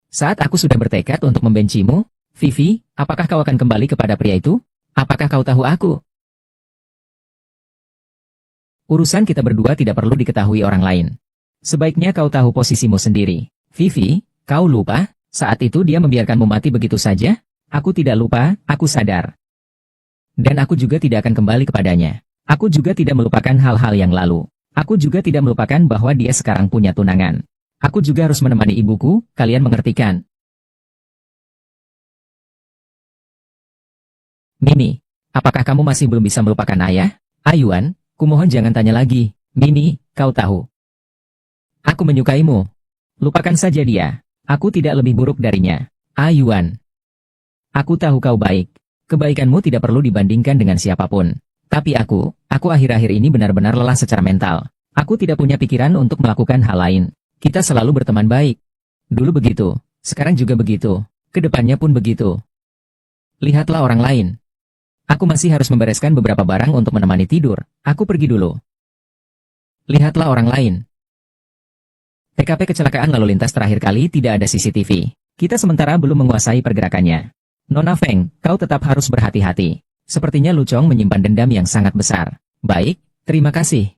Saat aku sudah bertekad untuk membencimu, Vivi, apakah kau akan kembali kepada pria itu? Apakah kau tahu aku? Urusan kita berdua tidak perlu diketahui orang lain. Sebaiknya kau tahu posisimu sendiri. Vivi, kau lupa? Saat itu dia membiarkanmu mati begitu saja? Aku tidak lupa, aku sadar. Dan aku juga tidak akan kembali kepadanya. Aku juga tidak melupakan hal-hal yang lalu. Aku juga tidak melupakan bahwa dia sekarang punya tunangan. Aku juga harus menemani ibuku, kalian mengertikan? Mimi, apakah kamu masih belum bisa melupakan ayah? Ayuan, kumohon jangan tanya lagi. Mimi, kau tahu. Aku menyukaimu. Lupakan saja dia. Aku tidak lebih buruk darinya. Ayuan. Aku tahu kau baik. Kebaikanmu tidak perlu dibandingkan dengan siapapun. Tapi aku akhir-akhir ini benar-benar lelah secara mental. Aku tidak punya pikiran untuk melakukan hal lain. Kita selalu berteman baik. Dulu begitu, sekarang juga begitu. Kedepannya pun begitu. Lihatlah orang lain. Aku masih harus membereskan beberapa barang untuk menemani tidur. Aku pergi dulu. Lihatlah orang lain. TKP kecelakaan lalu lintas terakhir kali tidak ada CCTV. Kita sementara belum menguasai pergerakannya. Nona Feng, kau tetap harus berhati-hati. Sepertinya Lu Chong menyimpan dendam yang sangat besar. Baik, terima kasih.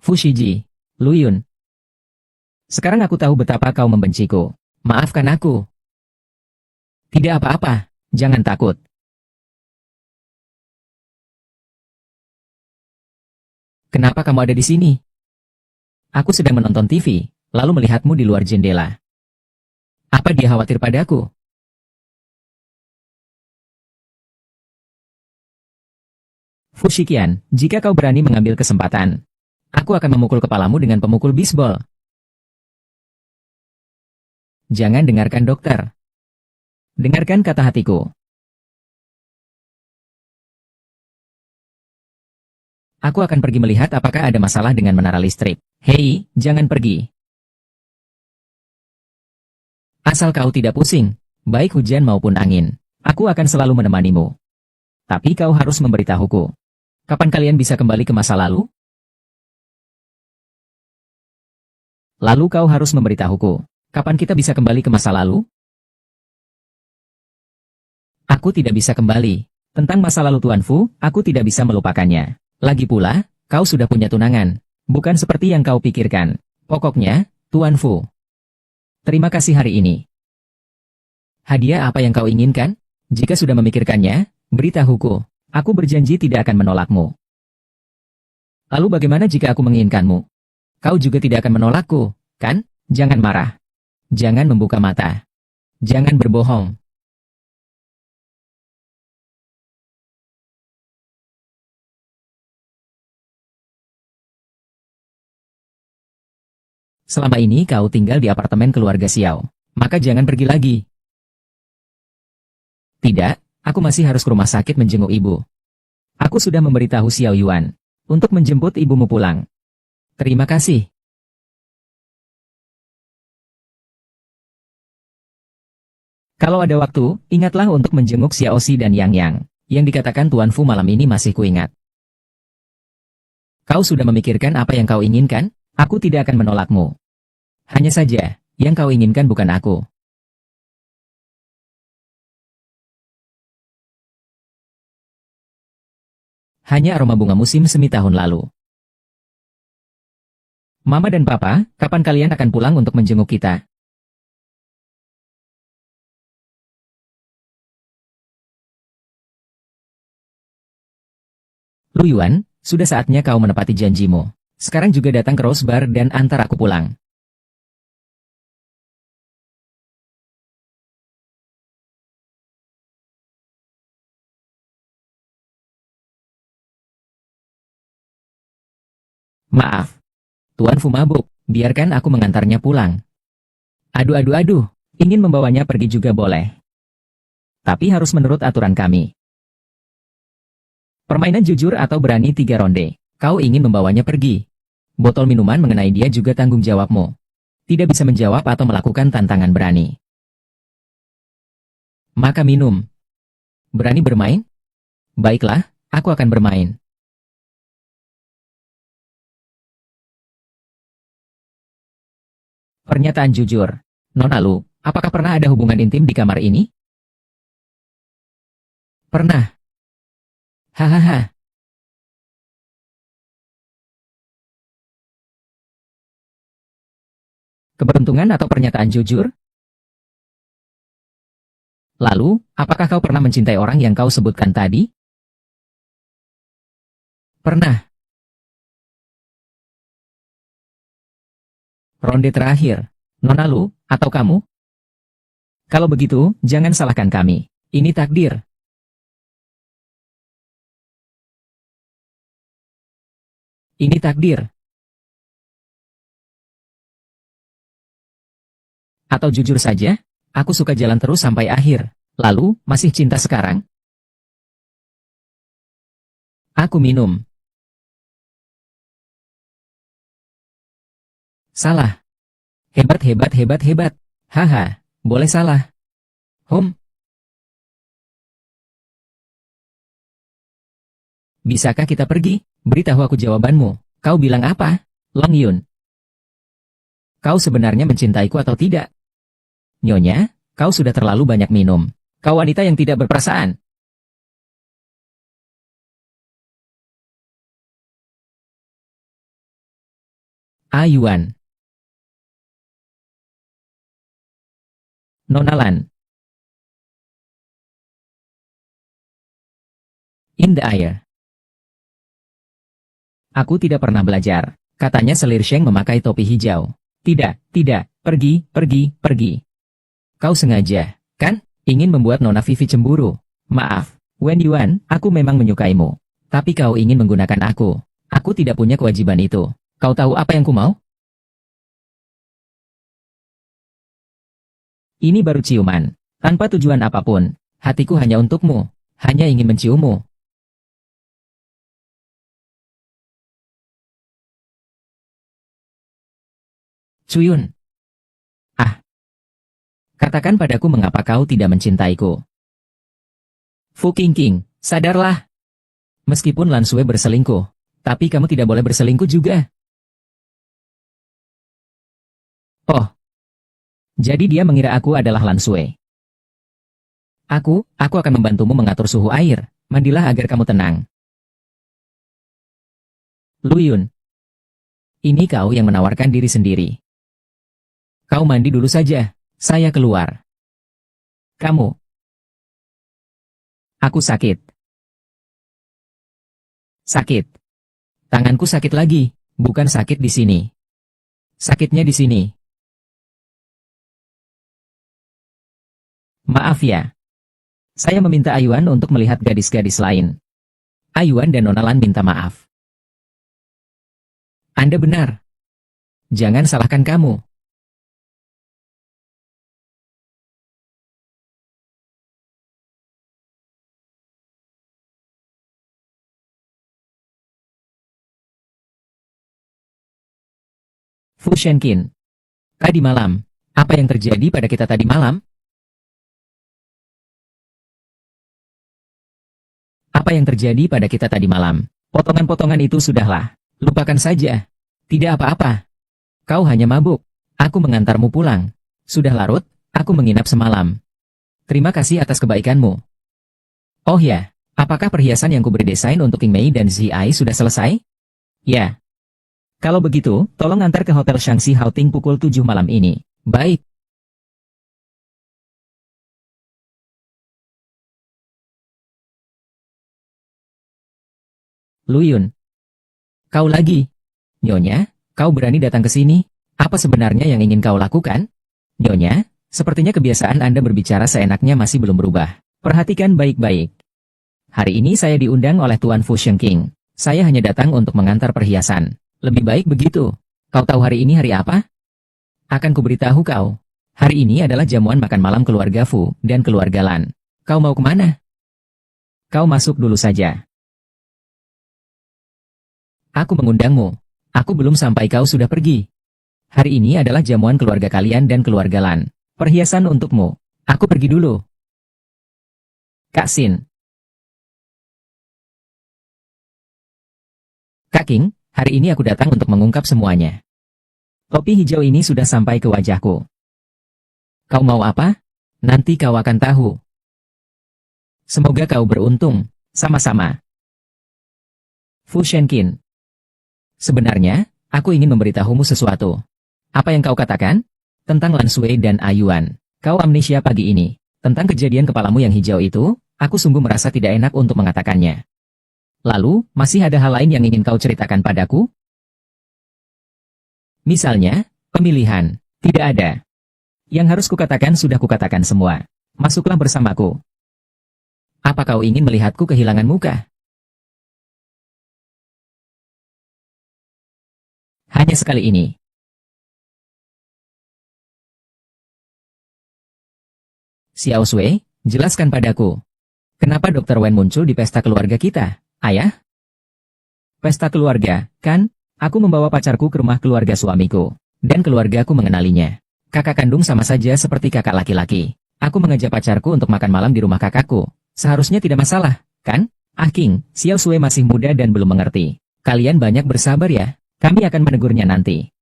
Fu Shiji, Lu Yun. Sekarang aku tahu betapa kau membenciku. Maafkan aku. Tidak apa-apa, jangan takut. Kenapa kamu ada di sini? Aku sedang menonton TV, lalu melihatmu di luar jendela. Apa dia khawatir padaku? Fu Shiqian, jika kau berani mengambil kesempatan, aku akan memukul kepalamu dengan pemukul bisbol. Jangan dengarkan dokter. Dengarkan kata hatiku. Aku akan pergi melihat apakah ada masalah dengan menara listrik. Hei, jangan pergi. Asal kau tidak pusing, baik hujan maupun angin, aku akan selalu menemanimu. Tapi kau harus memberitahuku. Kapan kalian bisa kembali ke masa lalu? Lalu kau harus memberitahuku. Kapan kita bisa kembali ke masa lalu? Aku tidak bisa kembali. Tentang masa lalu Tuan Fu, aku tidak bisa melupakannya. Lagi pula, kau sudah punya tunangan. Bukan seperti yang kau pikirkan. Pokoknya, Tuan Fu. Terima kasih hari ini. Hadiah apa yang kau inginkan? Jika sudah memikirkannya, beritahuku. Aku berjanji tidak akan menolakmu. Lalu bagaimana jika aku menginginkanmu? Kau juga tidak akan menolakku, kan? Jangan marah. Jangan membuka mata. Jangan berbohong. Selama ini kau tinggal di apartemen keluarga Xiao, maka jangan pergi lagi. Tidak, aku masih harus ke rumah sakit menjenguk ibu. Aku sudah memberitahu Xiao Yuan untuk menjemput ibumu pulang. Terima kasih. Kalau ada waktu, ingatlah untuk menjenguk Xiao Xi dan Yang Yang. Yang dikatakan Tuan Fu malam ini masih kuingat. Kau sudah memikirkan apa yang kau inginkan? Aku tidak akan menolakmu. Hanya saja, yang kau inginkan bukan aku. Hanya aroma bunga musim semi tahun lalu. Mama dan Papa, kapan kalian akan pulang untuk menjenguk kita? Lu Yuan, sudah saatnya kau menepati janjimu. Sekarang juga datang ke Rose Bar dan antar aku pulang. Maaf, Tuan Fu mabuk, biarkan aku mengantarnya pulang. Aduh, ingin membawanya pergi juga boleh. Tapi harus menurut aturan kami. Permainan jujur atau berani 3 ronde. Kau ingin membawanya pergi. Botol minuman mengenai dia juga tanggung jawabmu. Tidak bisa menjawab atau melakukan tantangan berani. Maka minum. Berani bermain? Baiklah, aku akan bermain. Pernyataan jujur. Nona Lu, apakah pernah ada hubungan intim di kamar ini? Pernah. Hahaha. Keberuntungan atau pernyataan jujur? Lalu, apakah kau pernah mencintai orang yang kau sebutkan tadi? Pernah. Ronde terakhir. Nona Lu, atau kamu? Kalau begitu, jangan salahkan kami. Ini takdir. Ini takdir. Atau jujur saja, aku suka jalan terus sampai akhir. Lalu, masih cinta sekarang? Aku minum. Salah. Hebat. Haha, boleh salah. Bisakah kita pergi? Beritahu aku jawabanmu. Kau bilang apa? Long Yun. Kau sebenarnya mencintaiku atau tidak? Nyonya, kau sudah terlalu banyak minum. Kau wanita yang tidak berperasaan. Ayuan. Nona Lan. In the air. Aku tidak pernah belajar. Katanya selir Sheng memakai topi hijau. Tidak. Pergi. Kau sengaja, kan? Ingin membuat Nona Vivi cemburu. Maaf, Wen Yuan, aku memang menyukaimu. Tapi kau ingin menggunakan aku. Aku tidak punya kewajiban itu. Kau tahu apa yang ku mau? Ini baru ciuman. Tanpa tujuan apapun. Hatiku hanya untukmu. Hanya ingin menciummu. Cuyun. Ah. Katakan padaku mengapa kau tidak mencintaiku. Fu Qingqing, sadarlah. Meskipun Lan Sui berselingkuh, tapi kamu tidak boleh berselingkuh juga. Oh. Jadi dia mengira aku adalah Lan Sui. Aku akan membantumu mengatur suhu air. Mandilah agar kamu tenang. Lu Yun. Ini kau yang menawarkan diri sendiri. Kau mandi dulu saja. Saya keluar. Kamu. Aku sakit. Sakit. Tanganku sakit lagi. Bukan sakit di sini. Sakitnya di sini. Maaf ya. Saya meminta Ayuan untuk melihat gadis-gadis lain. Ayuan dan Nona Lan minta maaf. Anda benar. Jangan salahkan kamu. Fu Shenqin. Tadi malam, apa yang terjadi pada kita tadi malam? Apa yang terjadi pada kita tadi malam? Potongan-potongan itu sudahlah. Lupakan saja. Tidak apa-apa. Kau hanya mabuk. Aku mengantarmu pulang. Sudah larut, aku menginap semalam. Terima kasih atas kebaikanmu. Oh ya, Apakah perhiasan yang kuberi desain untuk King Mei dan Ziai sudah selesai? Ya. Kalau begitu, tolong antar ke Hotel Shangxi Houting pukul 7 malam ini. Baik. Luyun. Kau lagi. Nyonya, kau berani datang ke sini? Apa sebenarnya yang ingin kau lakukan? Nyonya, sepertinya kebiasaan Anda berbicara seenaknya masih belum berubah. Perhatikan baik-baik. Hari ini saya diundang oleh Tuan Fu Shengqing. Saya hanya datang untuk mengantar perhiasan. Lebih baik begitu. Kau tahu hari ini hari apa? Akan kuberitahu kau. Hari ini adalah jamuan makan malam keluarga Fu dan keluarga Lan. Kau mau kemana? Kau masuk dulu saja. Aku mengundangmu. Aku belum sampai kau sudah pergi. Hari ini adalah jamuan keluarga kalian dan keluarga Lan. Perhiasan untukmu. Aku pergi dulu. Kak Sin. Kak King, hari ini aku datang untuk mengungkap semuanya. Topi hijau ini sudah sampai ke wajahku. Kau mau apa? Nanti kau akan tahu. Semoga kau beruntung. Sama-sama. Fu Shenqin. Sebenarnya, aku ingin memberitahumu sesuatu. Apa yang kau katakan? Tentang Lan Sui dan Ayuan. Kau amnesia pagi ini. Tentang kejadian kepalamu yang hijau itu, aku sungguh merasa tidak enak untuk mengatakannya. Lalu, masih ada hal lain yang ingin kau ceritakan padaku? Misalnya, pemilihan. Tidak ada. Yang harus kukatakan sudah kukatakan semua. Masuklah bersamaku. Apa kau ingin melihatku kehilangan muka? Hanya sekali ini. Xiao Sui, jelaskan padaku. Kenapa Dr. Wen muncul di pesta keluarga kita? Ayah? Pesta keluarga, kan? Aku membawa pacarku ke rumah keluarga suamiku. Dan keluargaku mengenalinya. Kakak kandung sama saja seperti kakak laki-laki. Aku mengajak pacarku untuk makan malam di rumah kakakku. Seharusnya tidak masalah, kan? Ah King, Xiao Sui masih muda dan belum mengerti. Kalian banyak bersabar ya. Kami akan menegurnya nanti.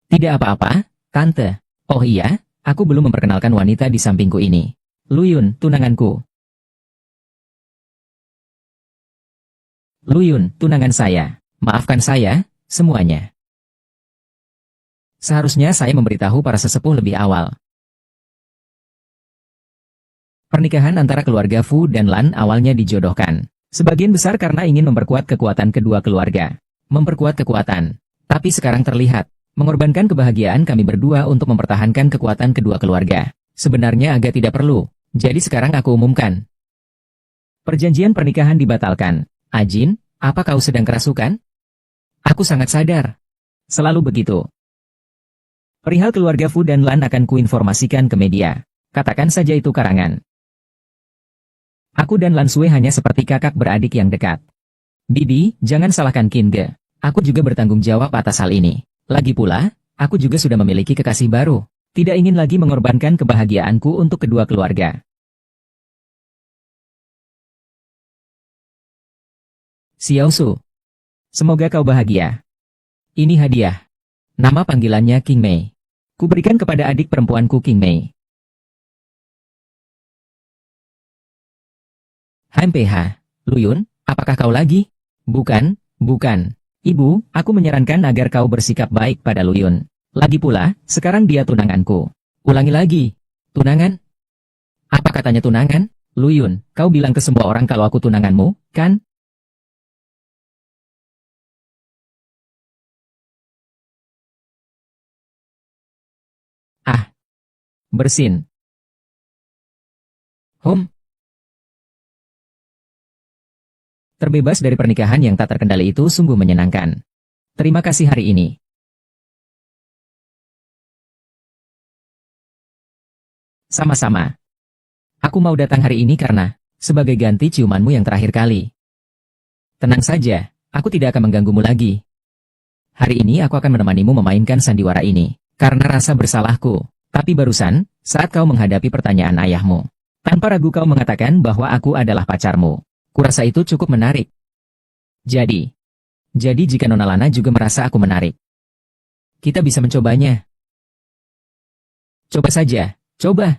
Tidak apa-apa, Tante. Oh iya, aku belum memperkenalkan wanita di sampingku ini. Luyun, tunanganku. Luyun, tunangan saya. Maafkan saya, semuanya. Seharusnya saya memberitahu para sesepuh lebih awal. Pernikahan antara keluarga Fu dan Lan awalnya dijodohkan. Sebagian besar karena ingin memperkuat kekuatan kedua keluarga. Memperkuat kekuatan. Tapi sekarang terlihat, mengorbankan kebahagiaan kami berdua untuk mempertahankan kekuatan kedua keluarga. Sebenarnya agak tidak perlu. Jadi sekarang aku umumkan. Perjanjian pernikahan dibatalkan. Ajin, apa kau sedang kerasukan? Aku sangat sadar. Selalu begitu. Perihal keluarga Fu dan Lan akan kuinformasikan ke media. Katakan saja itu karangan. Aku dan Lan Sui hanya seperti kakak beradik yang dekat. Bibi, jangan salahkan Qin Ge. Aku juga bertanggung jawab atas hal ini. Lagi pula, aku juga sudah memiliki kekasih baru. Tidak ingin lagi mengorbankan kebahagiaanku untuk kedua keluarga. Xiao Su. Semoga kau bahagia. Ini hadiah. Nama panggilannya King Mei. Kuberikan kepada adik perempuanku King Mei. HMPH. Luyun, apakah kau lagi? Bukan, bukan. Ibu, aku menyarankan agar kau bersikap baik pada Luyun. Lagi pula, sekarang dia tunanganku. Ulangi lagi. Tunangan? Apa katanya tunangan? Luyun, kau bilang ke semua orang kalau aku tunanganmu, kan? Ah, bersin. Terbebas dari pernikahan yang tak terkendali itu sungguh menyenangkan. Terima kasih hari ini. Sama-sama. Aku mau datang hari ini karena, sebagai ganti ciumanmu yang terakhir kali. Tenang saja, aku tidak akan mengganggumu lagi. Hari ini aku akan menemanimu memainkan sandiwara ini, karena rasa bersalahku. Tapi barusan, saat kau menghadapi pertanyaan ayahmu, tanpa ragu kau mengatakan bahwa aku adalah pacarmu. Kurasa itu cukup menarik. Jadi jika Nona Lana juga merasa aku menarik, kita bisa mencobanya. Coba saja, coba.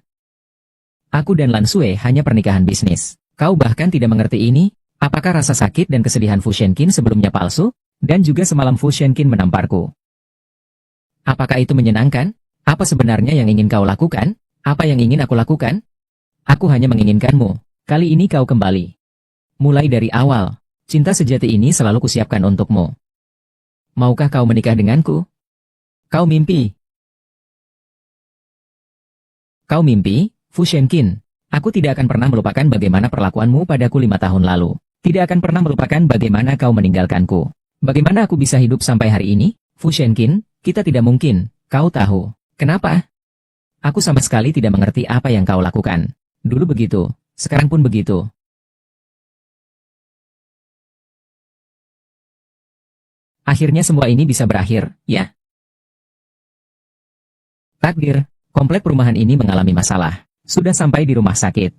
Aku dan Lan Sui hanya pernikahan bisnis. Kau bahkan tidak mengerti ini? Apakah rasa sakit dan kesedihan Fu Shenkin sebelumnya palsu? Dan juga semalam Fu Shenkin menamparku. Apakah itu menyenangkan? Apa sebenarnya yang ingin kau lakukan? Apa yang ingin aku lakukan? Aku hanya menginginkanmu. Kali ini kau kembali. Mulai dari awal, cinta sejati ini selalu kusiapkan untukmu. Maukah kau menikah denganku? Kau mimpi. Kau mimpi, Fu Shenkin. Aku tidak akan pernah melupakan bagaimana perlakuanmu padaku 5 tahun lalu. Tidak akan pernah melupakan bagaimana kau meninggalkanku. Bagaimana aku bisa hidup sampai hari ini? Fu Shenkin, kita tidak mungkin. Kau tahu. Kenapa? Aku sama sekali tidak mengerti apa yang kau lakukan. Dulu begitu, sekarang pun begitu. Akhirnya semua ini bisa berakhir, ya? Takdir, komplek perumahan ini mengalami masalah. Sudah sampai di rumah sakit.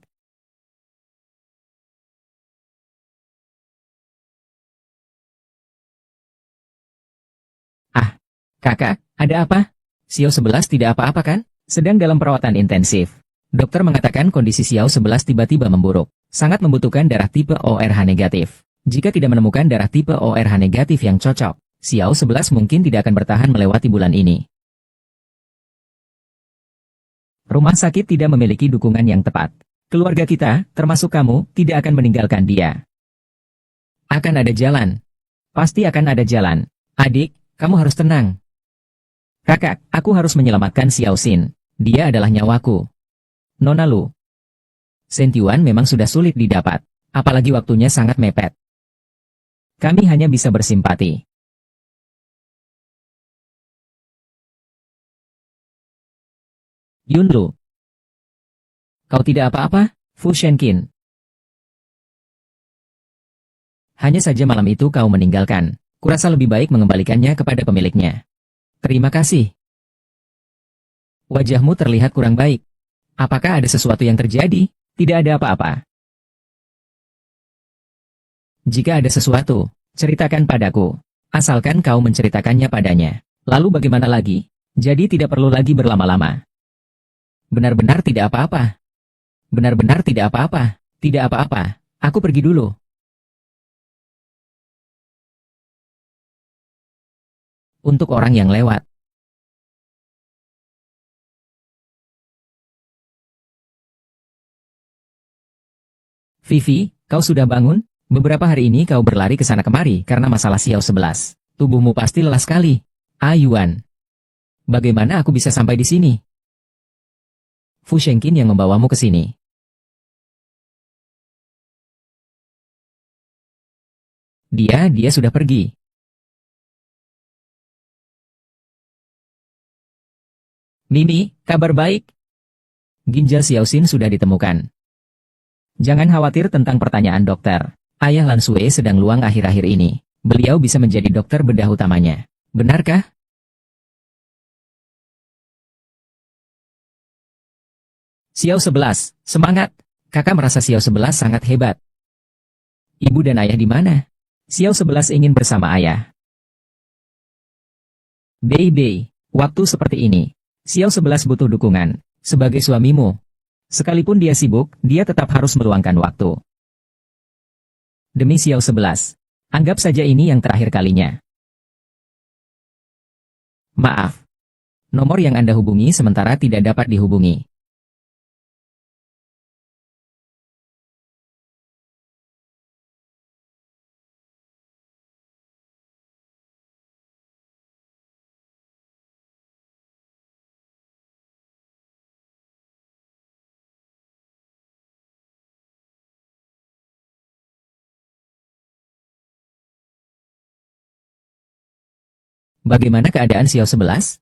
Ah, kakak, ada apa? Xiao 11 tidak apa-apa kan? Sedang dalam perawatan intensif. Dokter mengatakan kondisi Xiao 11 tiba-tiba memburuk. Sangat membutuhkan darah tipe ORH negatif. Jika tidak menemukan darah tipe ORH negatif yang cocok, Xiao 11 mungkin tidak akan bertahan melewati bulan ini. Rumah sakit tidak memiliki dukungan yang tepat. Keluarga kita, termasuk kamu, tidak akan meninggalkan dia. Akan ada jalan. Pasti akan ada jalan. Adik, kamu harus tenang. Kakak, aku harus menyelamatkan Xiao Xin. Dia adalah nyawaku. Nona Lu. Sentiwan memang sudah sulit didapat. Apalagi waktunya sangat mepet. Kami hanya bisa bersimpati. Yunlu. Kau tidak apa-apa, Fu Shenkin. Hanya saja malam itu kau meninggalkan. Kurasa lebih baik mengembalikannya kepada pemiliknya. Terima kasih. Wajahmu terlihat kurang baik. Apakah ada sesuatu yang terjadi? Tidak ada apa-apa. Jika ada sesuatu, ceritakan padaku. Asalkan kau menceritakannya padanya. Lalu bagaimana lagi? Jadi tidak perlu lagi berlama-lama. Benar-benar tidak apa-apa. Benar-benar tidak apa-apa. Tidak apa-apa. Aku pergi dulu. Untuk orang yang lewat. Vivi, kau sudah bangun? Beberapa hari ini kau berlari ke sana kemari karena masalah Xiao 11. Tubuhmu pasti lelah sekali. Yuan. Bagaimana aku bisa sampai di sini? Fu Shenkin yang membawamu ke sini. Dia sudah pergi. Mimi, kabar baik? Ginjal Xiao Xin sudah ditemukan. Jangan khawatir tentang pertanyaan dokter. Ayah Lan Sui sedang luang akhir-akhir ini. Beliau bisa menjadi dokter bedah utamanya. Benarkah? Xiao 11, semangat! Kakak merasa Xiao 11 sangat hebat. Ibu dan ayah di mana? Xiao 11 ingin bersama ayah. Bei, waktu seperti ini. Xiao 11 butuh dukungan. Sebagai suamimu. Sekalipun dia sibuk, dia tetap harus meluangkan waktu. Demi Xiao 11. Anggap saja ini yang terakhir kalinya. Maaf. Nomor yang Anda hubungi sementara tidak dapat dihubungi. Bagaimana keadaan Xiao 11?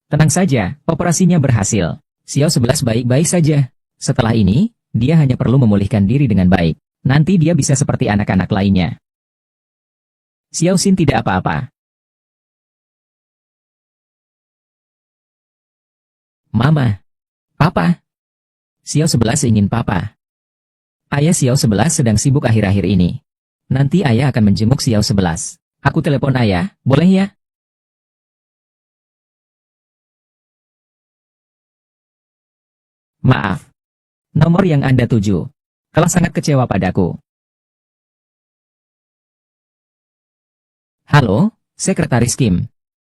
Tenang saja, operasinya berhasil. Xiao 11 baik-baik saja. Setelah ini, dia hanya perlu memulihkan diri dengan baik. Nanti dia bisa seperti anak-anak lainnya. Xiao Xin tidak apa-apa. Mama. Papa. Xiao 11 ingin papa. Ayah Xiao 11 sedang sibuk akhir-akhir ini. Nanti ayah akan menjenguk Xiao 11. Aku telepon ayah, boleh ya? Maaf. Nomor yang Anda tuju telah sangat kecewa padaku. Halo, Sekretaris Kim.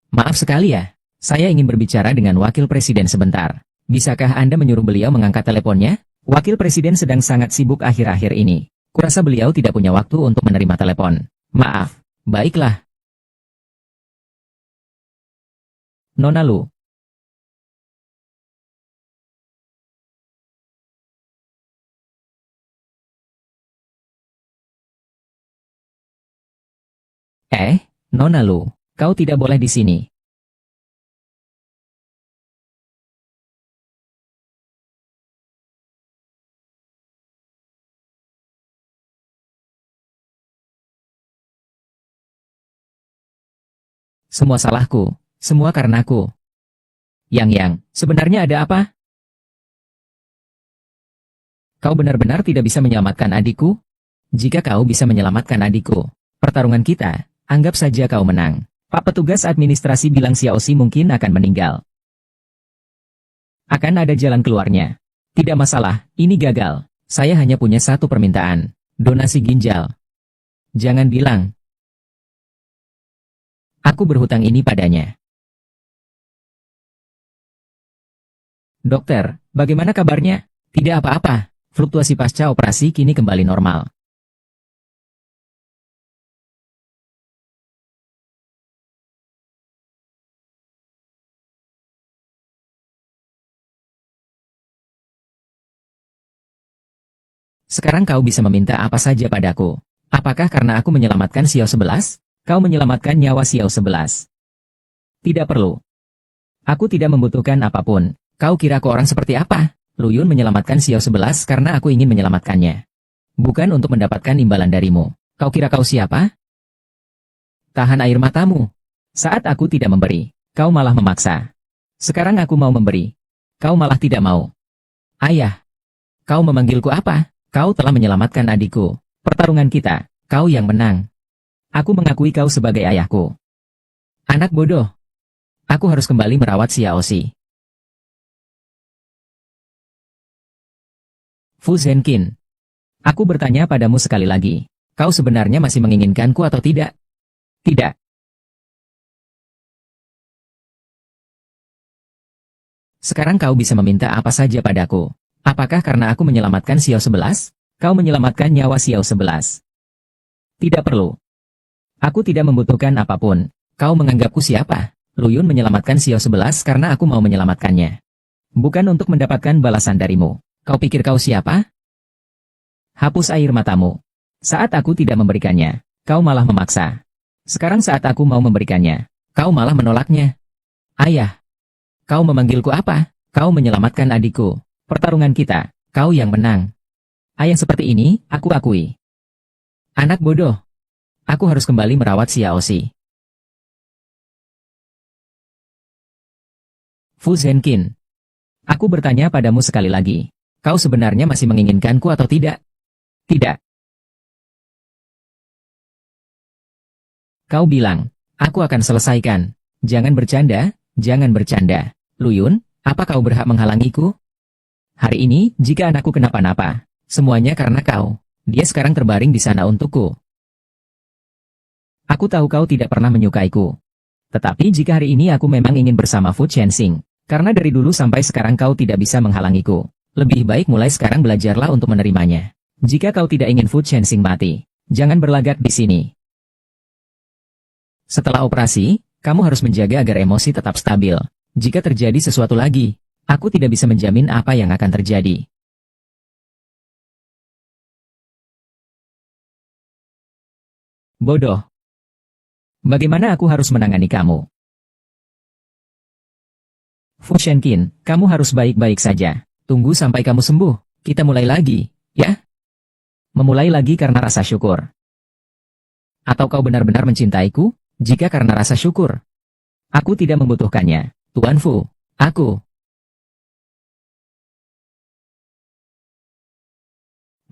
Maaf sekali ya, saya ingin berbicara dengan Wakil Presiden sebentar. Bisakah Anda menyuruh beliau mengangkat teleponnya? Wakil Presiden sedang sangat sibuk akhir-akhir ini. Kurasa beliau tidak punya waktu untuk menerima telepon. Maaf. Baiklah. Nona Lu. Nona Lu, kau tidak boleh di sini. Semua salahku. Semua karenaku. Yang, sebenarnya ada apa? Kau benar-benar tidak bisa menyelamatkan adikku? Jika kau bisa menyelamatkan adikku, pertarungan kita, anggap saja kau menang. Pak petugas administrasi bilang Xiaoxi mungkin akan meninggal. Akan ada jalan keluarnya. Tidak masalah, ini gagal. Saya hanya punya satu permintaan. Donasi ginjal. Jangan bilang. Aku berhutang ini padanya. Dokter, bagaimana kabarnya? Tidak apa-apa. Fluktuasi pasca operasi kini kembali normal. Sekarang kau bisa meminta apa saja padaku. Apakah karena aku menyelamatkan Xiao 11? Kau menyelamatkan nyawa Xiao 11. Tidak perlu. Aku tidak membutuhkan apapun. Kau kira aku orang seperti apa? Lu Yun menyelamatkan Xiao 11 karena aku ingin menyelamatkannya. Bukan untuk mendapatkan imbalan darimu. Kau kira kau siapa? Tahan air matamu. Saat aku tidak memberi, kau malah memaksa. Sekarang aku mau memberi. Kau malah tidak mau. Ayah. Kau memanggilku apa? Kau telah menyelamatkan adikku. Pertarungan kita, kau yang menang. Aku mengakui kau sebagai ayahku. Anak bodoh. Aku harus kembali merawat Xiaoxi. Fu Zhenqin. Aku bertanya padamu sekali lagi. Kau sebenarnya masih menginginkanku atau tidak? Tidak. Sekarang kau bisa meminta apa saja padaku. Apakah karena aku menyelamatkan Xiao 11? Kau menyelamatkan nyawa Xiao 11. Tidak perlu. Aku tidak membutuhkan apapun. Kau menganggapku siapa? Lu Yun menyelamatkan Xiao 11 karena aku mau menyelamatkannya. Bukan untuk mendapatkan balasan darimu. Kau pikir kau siapa? Hapus air matamu. Saat aku tidak memberikannya, kau malah memaksa. Sekarang saat aku mau memberikannya, kau malah menolaknya. Ayah, kau memanggilku apa? Kau menyelamatkan adikku. Pertarungan kita, kau yang menang. Ayah seperti ini, aku akui. Anak bodoh. Aku harus kembali merawat Xiaoxi. Fu Zhenqin. Aku bertanya padamu sekali lagi. Kau sebenarnya masih menginginkanku atau tidak? Tidak. Kau bilang, aku akan selesaikan. Jangan bercanda, jangan bercanda. Lu Yun, apa kau berhak menghalangiku? Hari ini, jika anakku kenapa-napa, semuanya karena kau. Dia sekarang terbaring di sana untukku. Aku tahu kau tidak pernah menyukaiku. Tetapi jika hari ini aku memang ingin bersama Fu Chensing, karena dari dulu sampai sekarang kau tidak bisa menghalangiku. Lebih baik mulai sekarang belajarlah untuk menerimanya. Jika kau tidak ingin Fu Chensing mati, jangan berlagak di sini. Setelah operasi, kamu harus menjaga agar emosi tetap stabil. Jika terjadi sesuatu lagi, aku tidak bisa menjamin apa yang akan terjadi. Bodoh. Bagaimana aku harus menangani kamu? Fu Shenqin, kamu harus baik-baik saja. Tunggu sampai kamu sembuh. Kita mulai lagi, ya? Memulai lagi karena rasa syukur. Atau kau benar-benar mencintaiku? Jika karena rasa syukur, aku tidak membutuhkannya. Tuan Fu, aku.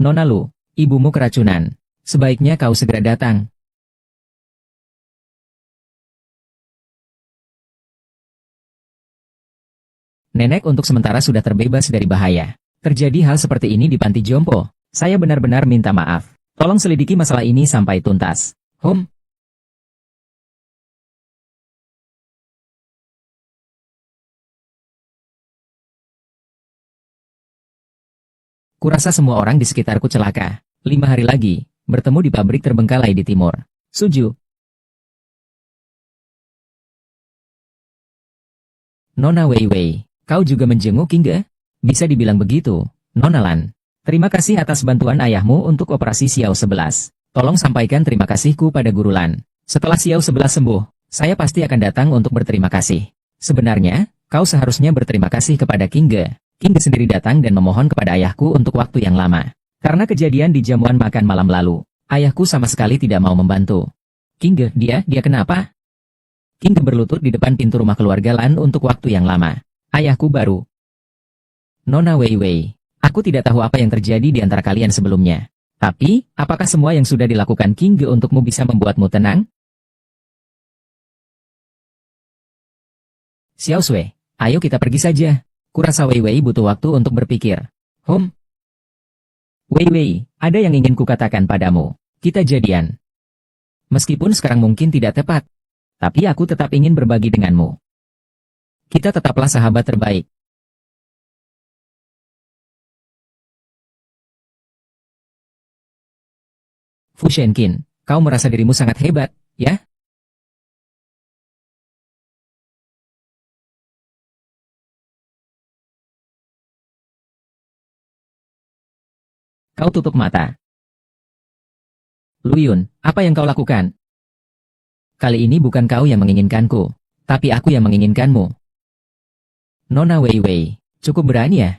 Nona Lu, ibumu keracunan. Sebaiknya kau segera datang. Nenek untuk sementara sudah terbebas dari bahaya. Terjadi hal seperti ini di panti jompo. Saya benar-benar minta maaf. Tolong selidiki masalah ini sampai tuntas. Kurasa semua orang di sekitarku celaka. 5 hari lagi, bertemu di pabrik terbengkalai di timur. Suju. Nona Wei Wei, kau juga menjenguk King? Bisa dibilang begitu, Nona Lan. Terima kasih atas bantuan ayahmu untuk operasi Xiao 11. Tolong sampaikan terima kasihku pada Guru Lan. Setelah Xiao 11 sembuh, saya pasti akan datang untuk berterima kasih. Sebenarnya, kau seharusnya berterima kasih kepada King. King sendiri datang dan memohon kepada ayahku untuk waktu yang lama. Karena kejadian di jamuan makan malam lalu, ayahku sama sekali tidak mau membantu. King, dia kenapa? King berlutut di depan pintu rumah keluarga Lan untuk waktu yang lama. Ayahku baru. Nona Wei Wei, aku tidak tahu apa yang terjadi di antara kalian sebelumnya. Tapi, apakah semua yang sudah dilakukan King untukmu bisa membuatmu tenang? Xiao Sui, ayo kita pergi saja. Kurasa Wei Wei butuh waktu untuk berpikir. Wei Wei, ada yang ingin kukatakan padamu. Kita jadian. Meskipun sekarang mungkin tidak tepat, tapi aku tetap ingin berbagi denganmu. Kita tetaplah sahabat terbaik. Fu Shenqin, kau merasa dirimu sangat hebat, ya? Kau tutup mata. Lu Yun, apa yang kau lakukan? Kali ini bukan kau yang menginginkanku, tapi aku yang menginginkanmu. Nona Wei Wei, cukup berani ya?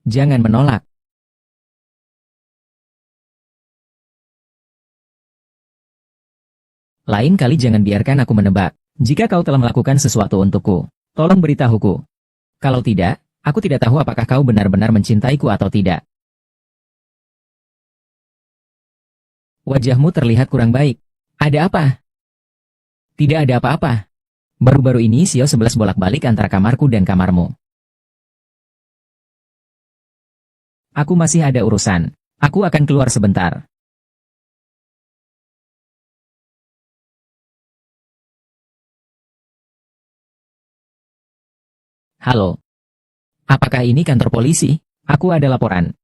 Jangan menolak. Lain kali jangan biarkan aku menebak. Jika kau telah melakukan sesuatu untukku, tolong beritahuku. Kalau tidak, aku tidak tahu apakah kau benar-benar mencintaiku atau tidak. Wajahmu terlihat kurang baik. Ada apa? Tidak ada apa-apa. Baru-baru ini Xiao 11 bolak-balik antara kamarku dan kamarmu. Aku masih ada urusan. Aku akan keluar sebentar. Halo. Apakah ini kantor polisi? Aku ada laporan.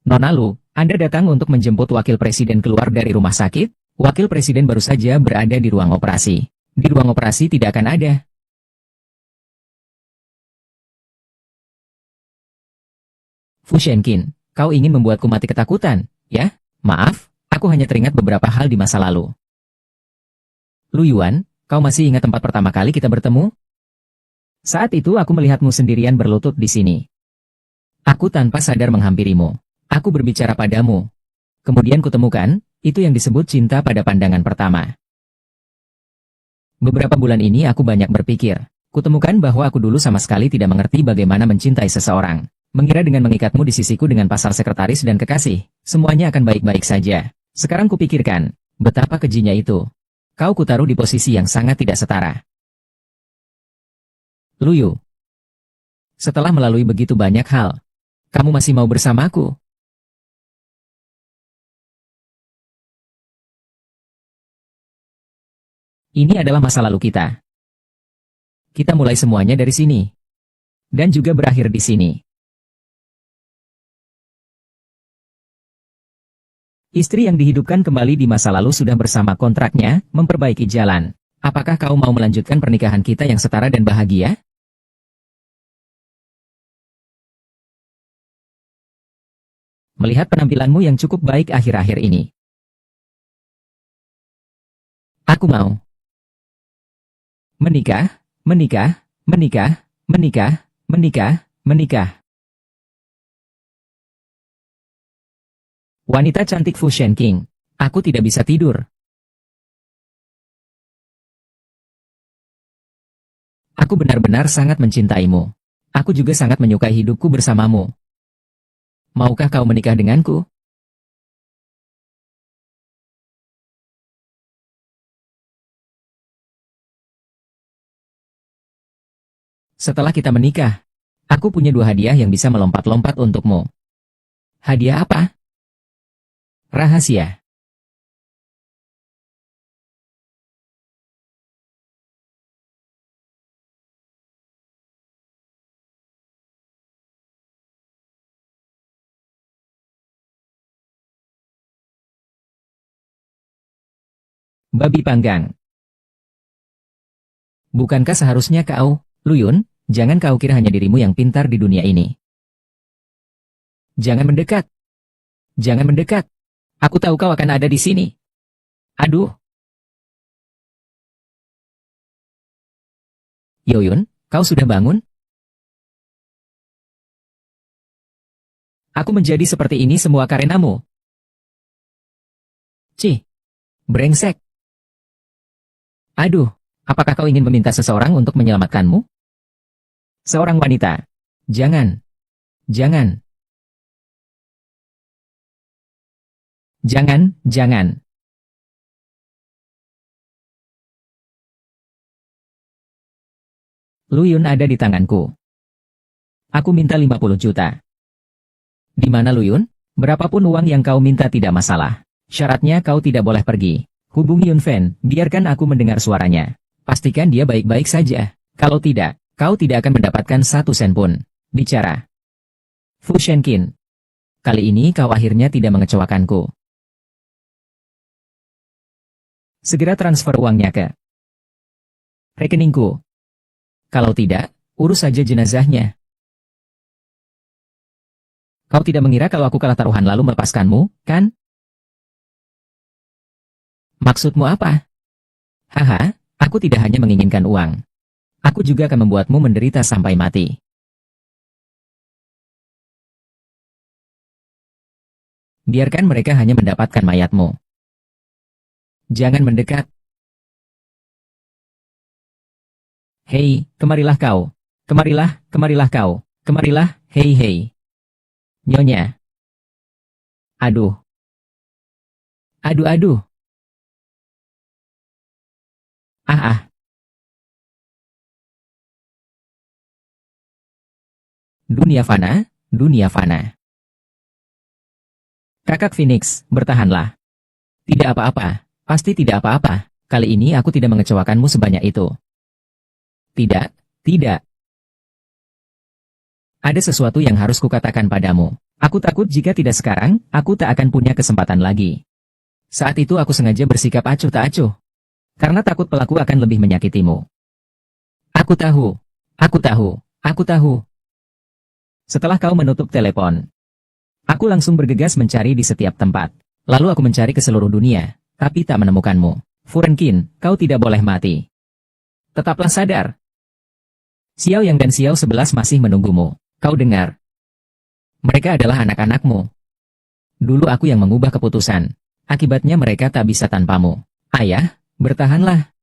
Nona Lu, Anda datang untuk menjemput wakil presiden keluar dari rumah sakit? Wakil presiden baru saja berada di ruang operasi. Di ruang operasi tidak akan ada. Fu Shenqin, kau ingin membuatku mati ketakutan, ya? Maaf, aku hanya teringat beberapa hal di masa lalu. Lu Yuan, kau masih ingat tempat pertama kali kita bertemu? Saat itu aku melihatmu sendirian berlutut di sini. Aku tanpa sadar menghampirimu. Aku berbicara padamu. Kemudian kutemukan, itu yang disebut cinta pada pandangan pertama. Beberapa bulan ini aku banyak berpikir. Kutemukan bahwa aku dulu sama sekali tidak mengerti bagaimana mencintai seseorang. Mengira dengan mengikatmu di sisiku dengan pasal sekretaris dan kekasih, semuanya akan baik-baik saja. Sekarang kupikirkan, betapa kejinya itu. Kau kutaruh di posisi yang sangat tidak setara. Luyu. Setelah melalui begitu banyak hal, kamu masih mau bersamaku? Ini adalah masa lalu kita. Kita mulai semuanya dari sini. Dan juga berakhir di sini. Istri yang dihidupkan kembali di masa lalu sudah bersama kontraknya, memperbaiki jalan. Apakah kau mau melanjutkan pernikahan kita yang setara dan bahagia? Melihat penampilanmu yang cukup baik akhir-akhir ini. Aku mau. Menikah, menikah, menikah, menikah, menikah, menikah. Wanita cantik Fu Shenqing. Aku tidak bisa tidur. Aku benar-benar sangat mencintaimu. Aku juga sangat menyukai hidupku bersamamu. Maukah kau menikah denganku? Setelah kita menikah, aku punya 2 hadiah yang bisa melompat-lompat untukmu. Hadiah apa? Rahasia. Babi panggang. Bukankah seharusnya kau, Luyun, jangan kau kira hanya dirimu yang pintar di dunia ini. Jangan mendekat. Jangan mendekat. Aku tahu kau akan ada di sini. Aduh. Yoyun, kau sudah bangun? Aku menjadi seperti ini semua karenamu. Cih. Brengsek. Aduh. Apakah kau ingin meminta seseorang untuk menyelamatkanmu? Seorang wanita. Jangan. Jangan. Jangan, jangan. Luyun ada di tanganku. Aku minta 50 juta. Di mana Luyun? Berapapun uang yang kau minta tidak masalah. Syaratnya kau tidak boleh pergi. Hubungi Yun Fen, biarkan aku mendengar suaranya. Pastikan dia baik-baik saja. Kalau tidak, kau tidak akan mendapatkan 1 sen pun. Bicara. Fu Shenkin. Kali ini kau akhirnya tidak mengecewakanku. Segera transfer uangnya ke rekeningku. Kalau tidak, urus saja jenazahnya. Kau tidak mengira kalau aku kalah taruhan lalu melepaskanmu, kan? Maksudmu apa? Haha, aku tidak hanya menginginkan uang. Aku juga akan membuatmu menderita sampai mati. Biarkan mereka hanya mendapatkan mayatmu. Jangan mendekat. Hei, kemarilah kau. Kemarilah kau. Kemarilah, hei. Nyonya. Aduh. Aduh. Ah. Dunia fana. Kakak Phoenix, bertahanlah. Tidak apa-apa, pasti tidak apa-apa. Kali ini aku tidak mengecewakanmu sebanyak itu. Tidak. Ada sesuatu yang harus kukatakan padamu. Aku takut jika tidak sekarang, aku tak akan punya kesempatan lagi. Saat itu aku sengaja bersikap acuh tak acuh. Karena takut pelaku akan lebih menyakitimu. Aku tahu. Setelah kau menutup telepon, aku langsung bergegas mencari di setiap tempat. Lalu aku mencari ke seluruh dunia, tapi tak menemukanmu. Furenkin, kau tidak boleh mati. Tetaplah sadar. Xiao Yang dan Xiao 11 masih menunggumu. Kau dengar? Mereka adalah anak-anakmu. Dulu aku yang mengubah keputusan. Akibatnya mereka tak bisa tanpamu. Ayah, bertahanlah.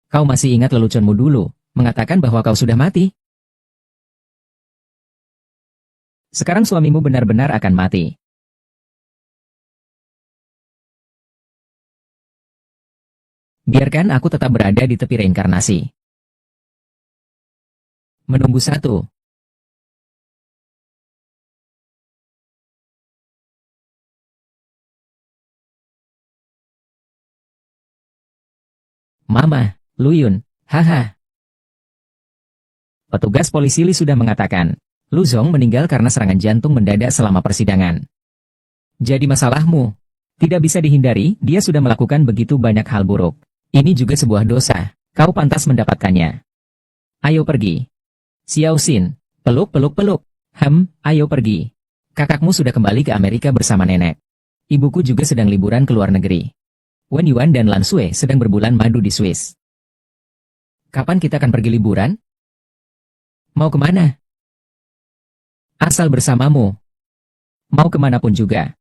Kau masih ingat leluconmu dulu, mengatakan bahwa kau sudah mati? Sekarang suamimu benar-benar akan mati. Biarkan aku tetap berada di tepi reinkarnasi. Menunggu 1. Mama, Luyun, haha. Petugas polisi Li sudah mengatakan, Lu Zong meninggal karena serangan jantung mendadak selama persidangan. Jadi masalahmu tidak bisa dihindari, dia sudah melakukan begitu banyak hal buruk. Ini juga sebuah dosa, kau pantas mendapatkannya. Ayo pergi. Xiao Xin, peluk. Ayo pergi. Kakakmu sudah kembali ke Amerika bersama nenek. Ibuku juga sedang liburan ke luar negeri. Wen Yuan dan Lan Sui sedang berbulan madu di Swiss. Kapan kita akan pergi liburan? Mau kemana? Asal bersamamu. Mau kemanapun juga.